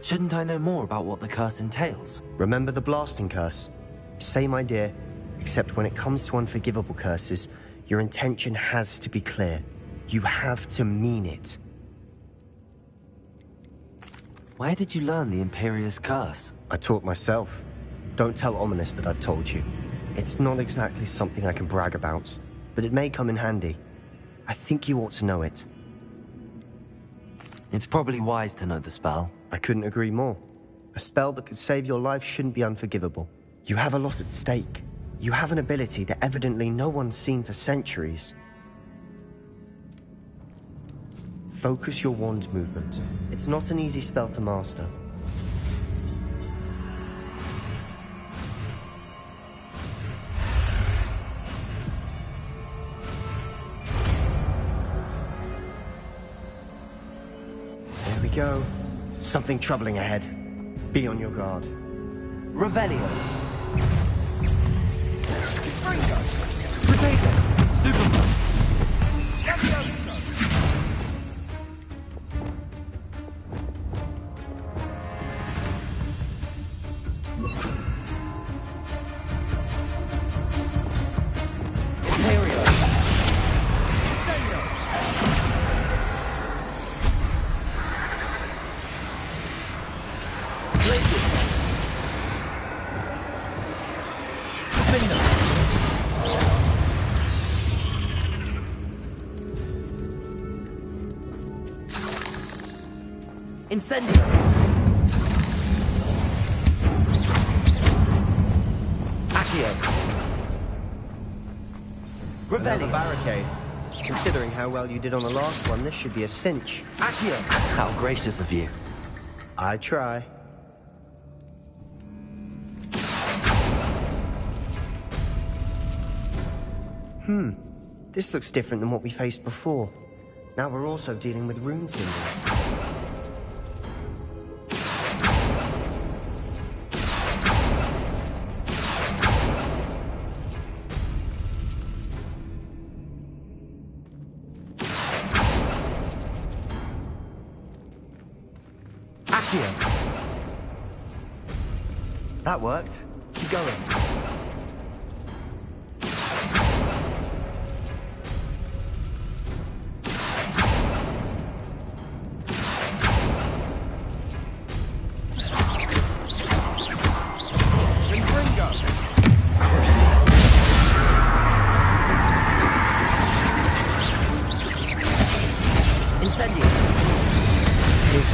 Shouldn't I know more about what the curse entails? Remember the blasting curse? Same idea, except when it comes to unforgivable curses, your intention has to be clear. You have to mean it. Where did you learn the Imperious Curse? I taught myself. Don't tell Ominous that I've told you. It's not exactly something I can brag about, but it may come in handy. I think you ought to know it. It's probably wise to know the spell. I couldn't agree more. A spell that could save your life shouldn't be unforgivable. You have a lot at stake. You have an ability that evidently no one's seen for centuries. Focus your wand movement. It's not an easy spell to master. There we go. Something troubling ahead. Be on your guard. Revelio. Potato. Stupefy. Incendio! Accio! Another barricade. Considering how well you did on the last one, this should be a cinch. Accio! How gracious of you. I try. This looks different than what we faced before. Now we're also dealing with rune symbols. That worked. Keep going.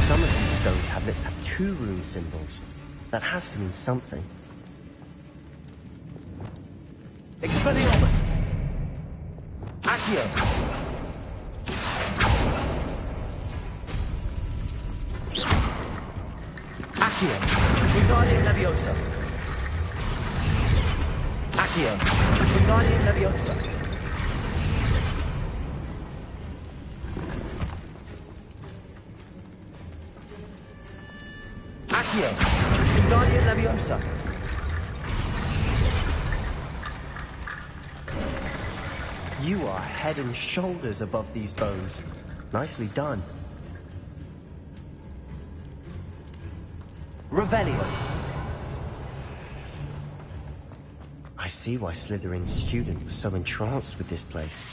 Some of these stone tablets have 2 rune symbols. That has to mean something. Expelliarmus! Accio! Accio! Wingardium Leviosa! Accio! Wingardium Leviosa! Accio! Wingardium Leviosa! You are head and shoulders above these bones. Nicely done. Revelio. I see why Slytherin's student was so entranced with this place.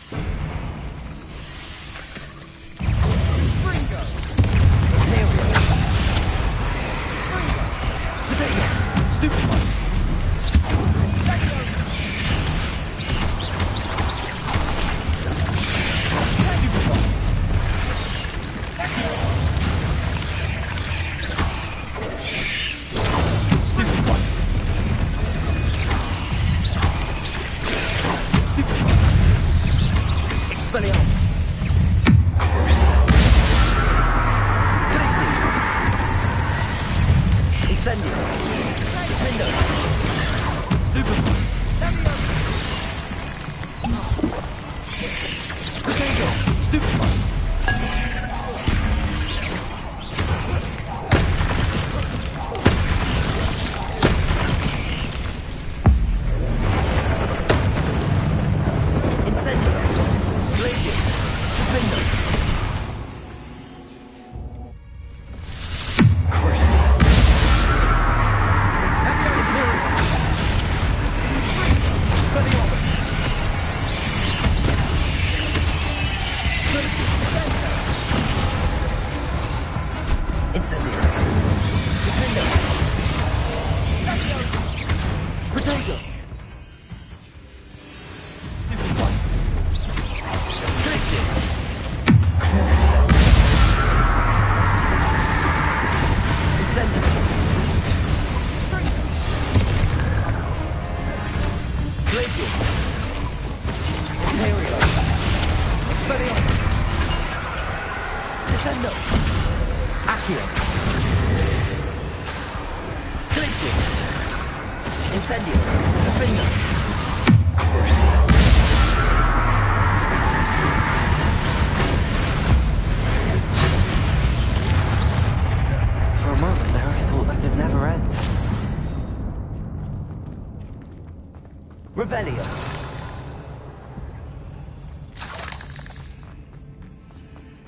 Revelio.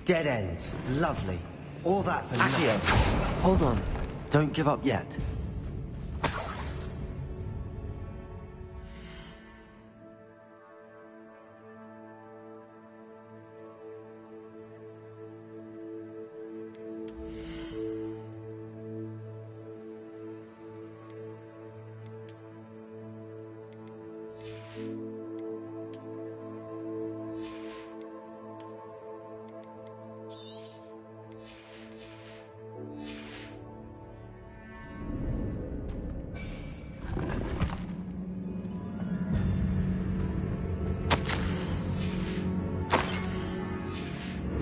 Dead end. Lovely. All that for nothing. Accio, hold on. Don't give up yet.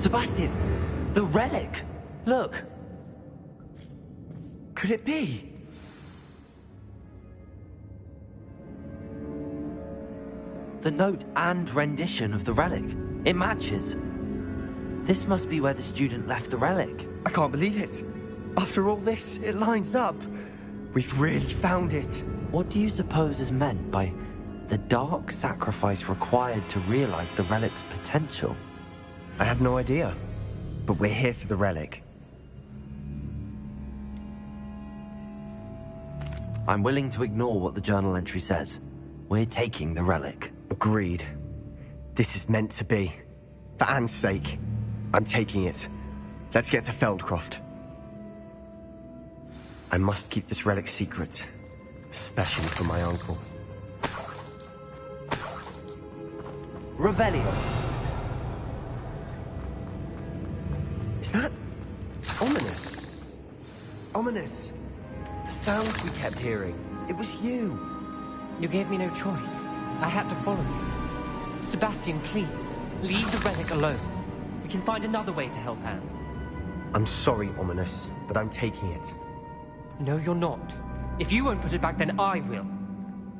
Sebastian, the relic! Look! Could it be? The note and rendition of the relic. It matches. This must be where the student left the relic. I can't believe it. After all this, it lines up. We've really found it. What do you suppose is meant by the dark sacrifice required to realize the relic's potential? I have no idea, but we're here for the relic. I'm willing to ignore what the journal entry says. We're taking the relic. Agreed. This is meant to be. For Anne's sake, I'm taking it. Let's get to Feldcroft. I must keep this relic secret, especially from my uncle. Revelio. Is that ominous? Ominous. The sounds we kept hearing. It was you. You gave me no choice. I had to follow you. Sebastian, please, leave the relic alone. We can find another way to help Anne. I'm sorry, Ominous, but I'm taking it. No, you're not. If you won't put it back, then I will.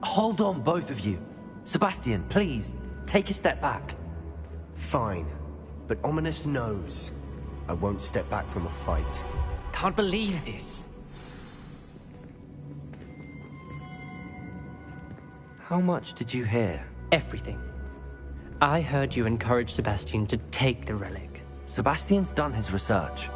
Hold on, both of you. Sebastian, please, take a step back. Fine, but Ominous knows I won't step back from a fight. Can't believe this. How much did you hear? Everything. I heard you encourage Sebastian to take the relic. Sebastian's done his research.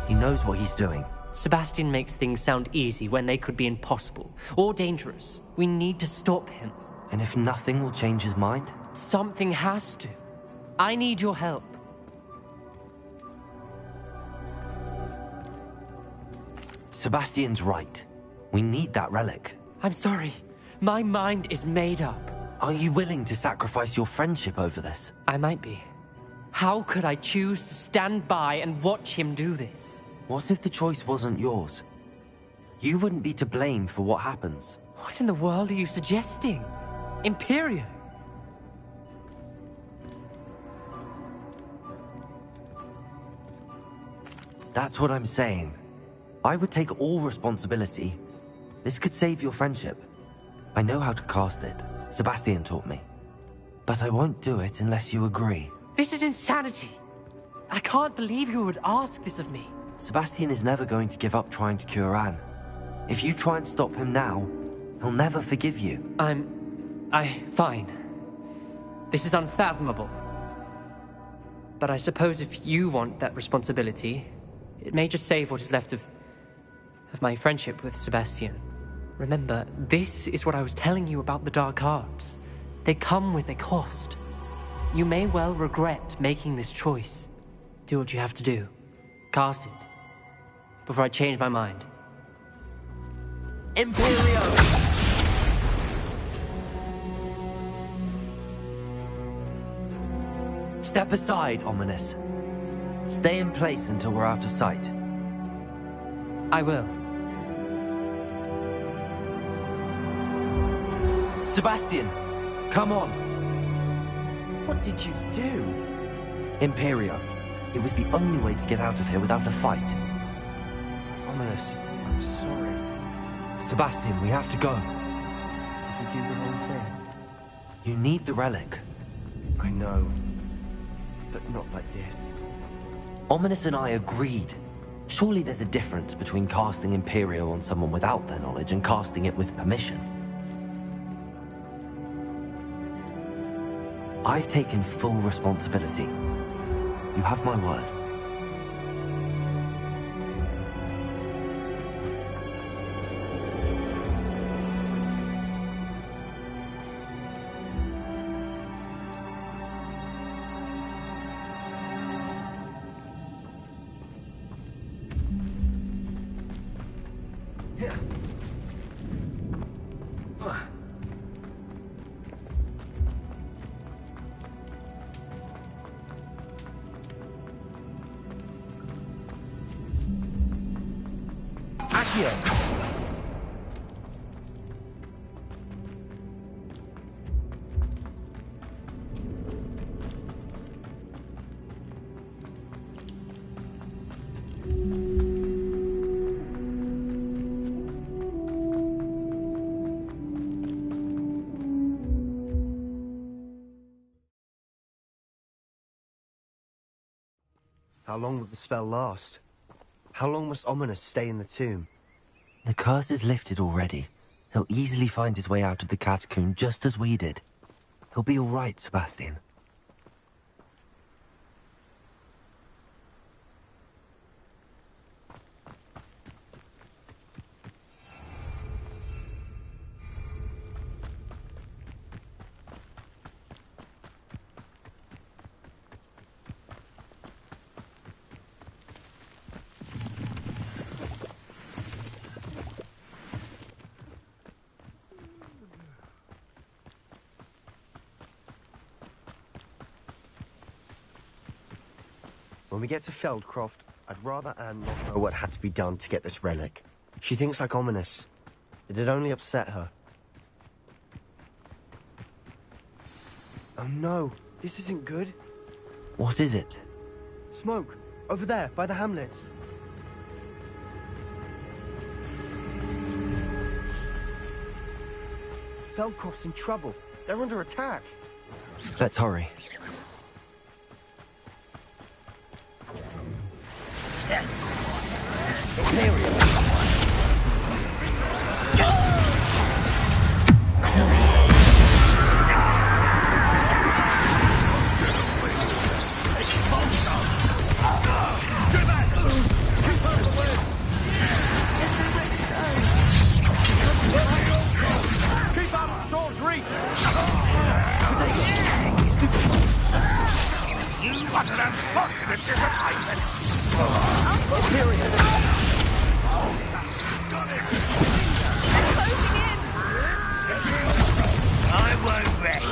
He knows what he's doing. Sebastian makes things sound easy when they could be impossible or dangerous. We need to stop him. And if nothing will change his mind? Something has to. I need your help. Sebastian's right. We need that relic. I'm sorry. My mind is made up. Are you willing to sacrifice your friendship over this? I might be. How could I choose to stand by and watch him do this? What if the choice wasn't yours? You wouldn't be to blame for what happens. What in the world are you suggesting? Imperio? That's what I'm saying. I would take all responsibility. This could save your friendship. I know how to cast it. Sebastian taught me. But I won't do it unless you agree. This is insanity. I can't believe you would ask this of me. Sebastian is never going to give up trying to cure Anne. If you try and stop him now, he'll never forgive you. Fine. This is unfathomable. But I suppose if you want that responsibility, it may just save what is left of my friendship with Sebastian. Remember, this is what I was telling you about the dark arts. They come with a cost. You may well regret making this choice. Do what you have to do. Cast it. Before I change my mind. Imperio! Step aside, Ominous. Stay in place until we're out of sight. I will. Sebastian, come on. What did you do? Imperio. It was the only way to get out of here without a fight. Ominous, I'm sorry. Sebastian, we have to go. Did we do the wrong thing? You need the relic. I know. But not like this. Ominous and I agreed. Surely there's a difference between casting Imperio on someone without their knowledge and casting it with permission. I've taken full responsibility. You have my word. How long will the spell last? How long must Ominous stay in the tomb? The curse is lifted already. He'll easily find his way out of the catacomb just as we did. He'll be all right, Sebastian. When we get to Feldcroft, I'd rather Anne not know what had to be done to get this relic. She thinks like Ominous. It'd only upset her. Oh no, this isn't good. What is it? Smoke! Over there, by the hamlet. Feldcroft's in trouble. They're under attack. Let's hurry. Retreat! What an unfortunate disappointment! I won't rest.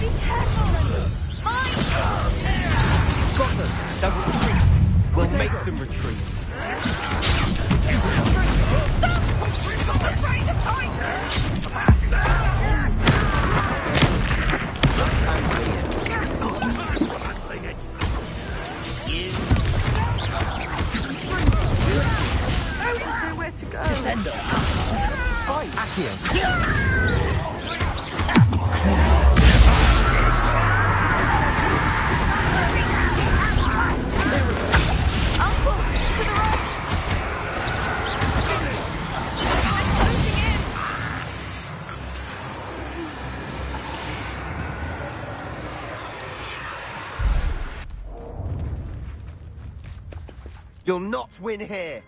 Be careful! Got them! They will retreat! We'll make them retreat! Stop! I'm trying to fight! There's nowhere to go! Descendo! Fight! Accio! Uncle! To the right! You'll not win here!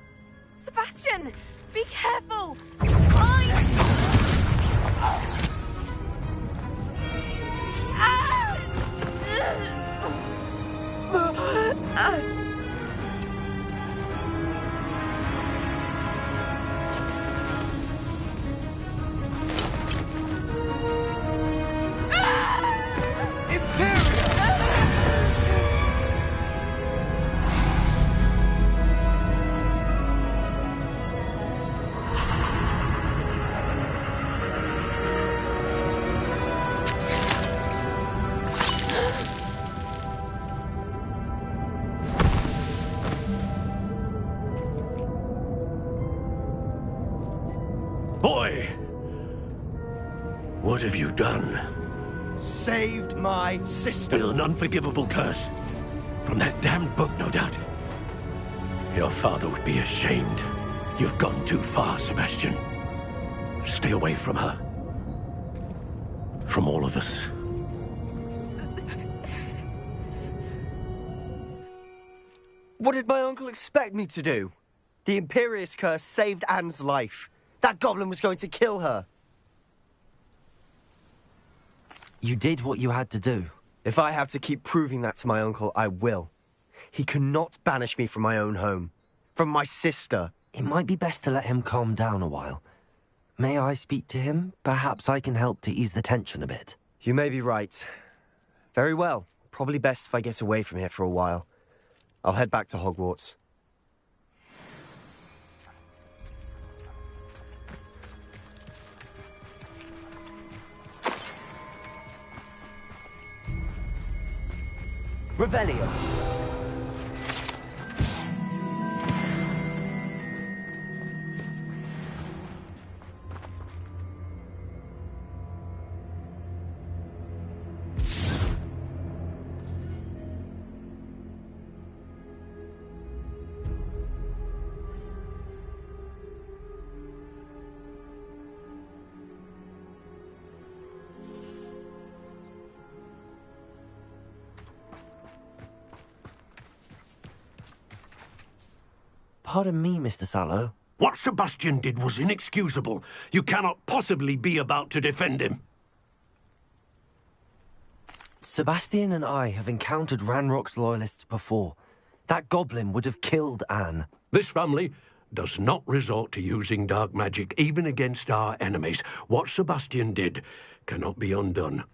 Sebastian! Be careful! Boy! What have you done? Saved my sister! With an unforgivable curse. From that damned book, no doubt. Your father would be ashamed. You've gone too far, Sebastian. Stay away from her. From all of us. What did my uncle expect me to do? The Imperious curse saved Anne's life. That goblin was going to kill her. You did what you had to do. If I have to keep proving that to my uncle, I will. He cannot banish me from my own home. From my sister. It might be best to let him calm down a while. May I speak to him? Perhaps I can help to ease the tension a bit. You may be right. Very well. Probably best if I get away from here for a while. I'll head back to Hogwarts. Revelio. Pardon me, Mr. Sallow. What Sebastian did was inexcusable. You cannot possibly be about to defend him. Sebastian and I have encountered Ranrock's loyalists before. That goblin would have killed Anne. This family does not resort to using dark magic even against our enemies. What Sebastian did cannot be undone.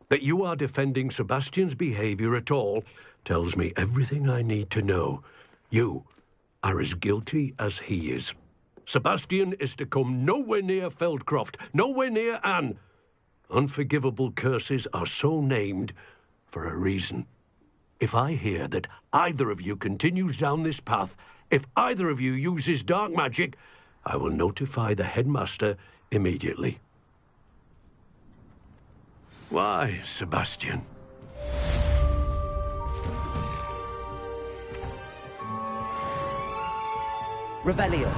That you are defending Sebastian's behavior at all tells me everything I need to know. You are as guilty as he is. Sebastian is to come nowhere near Feldcroft, nowhere near Anne. Unforgivable curses are so named for a reason. If I hear that either of you continues down this path, if either of you uses dark magic, I will notify the headmaster immediately. Why, Sebastian? Revelio.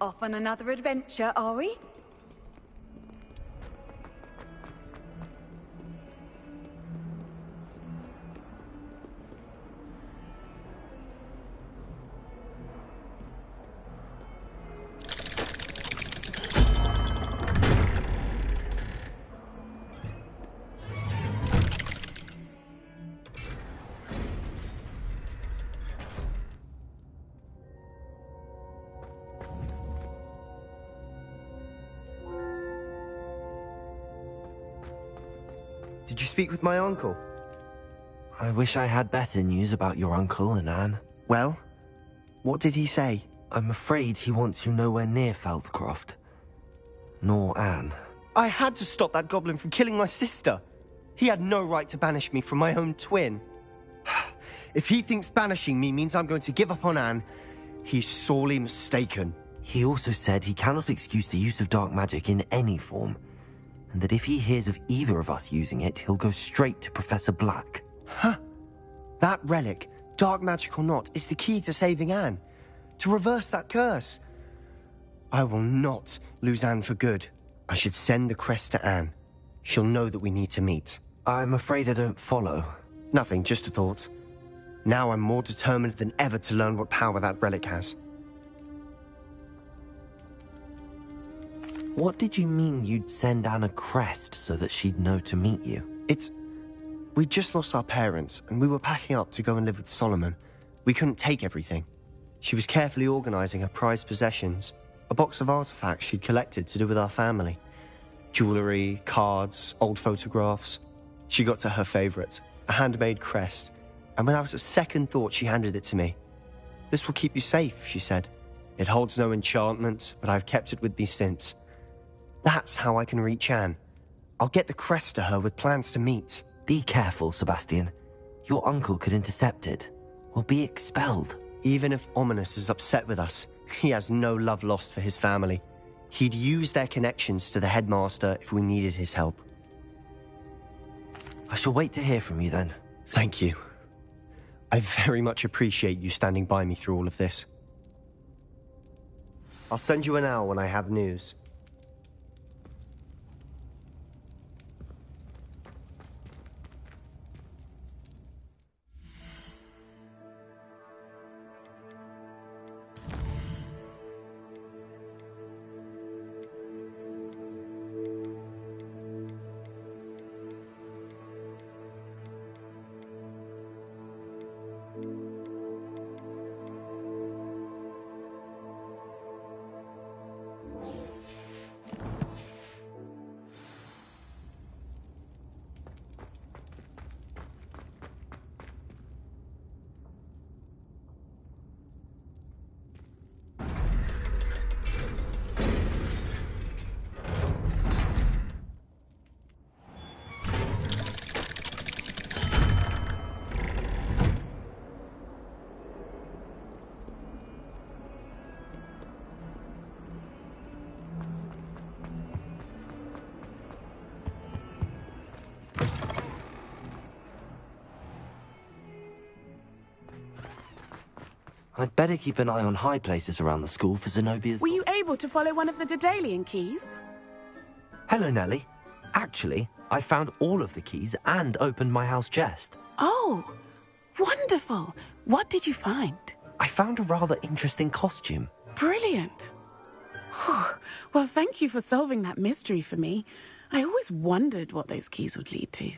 Off on another adventure, are we? Did you speak with my uncle? I wish I had better news about your uncle and Anne. Well, what did he say? I'm afraid he wants you nowhere near Feldcroft. Nor Anne. I had to stop that goblin from killing my sister. He had no right to banish me from my own twin. If he thinks banishing me means I'm going to give up on Anne, he's sorely mistaken. He also said he cannot excuse the use of dark magic in any form, and that if he hears of either of us using it, he'll go straight to Professor Black. Huh. That relic, dark magic or not, is the key to saving Anne. To reverse that curse. I will not lose Anne for good. I should send the crest to Anne. She'll know that we need to meet. I'm afraid I don't follow. Nothing, just a thought. Now I'm more determined than ever to learn what power that relic has. What did you mean you'd send Anne a crest so that she'd know to meet you? We'd just lost our parents, and we were packing up to go and live with Solomon. We couldn't take everything. She was carefully organizing her prized possessions, a box of artifacts she'd collected to do with our family. Jewelry, cards, old photographs. She got to her favorite, a handmade crest, and without a second thought she handed it to me. "This will keep you safe," she said. "It holds no enchantment, but I've kept it with me since. That's how I can reach Anne. I'll get the crest to her with plans to meet." Be careful, Sebastian. Your uncle could intercept it, or be expelled. Even if Ominous is upset with us, he has no love lost for his family. He'd use their connections to the headmaster if we needed his help. I shall wait to hear from you then. Thank you. I very much appreciate you standing by me through all of this. I'll send you an owl when I have news. I'd better keep an eye on high places around the school for Zenobia's... Were you able to follow one of the Daedalian keys? Hello, Nellie. Actually, I found all of the keys and opened my house chest. Oh, wonderful. What did you find? I found a rather interesting costume. Brilliant. Well, thank you for solving that mystery for me. I always wondered what those keys would lead to.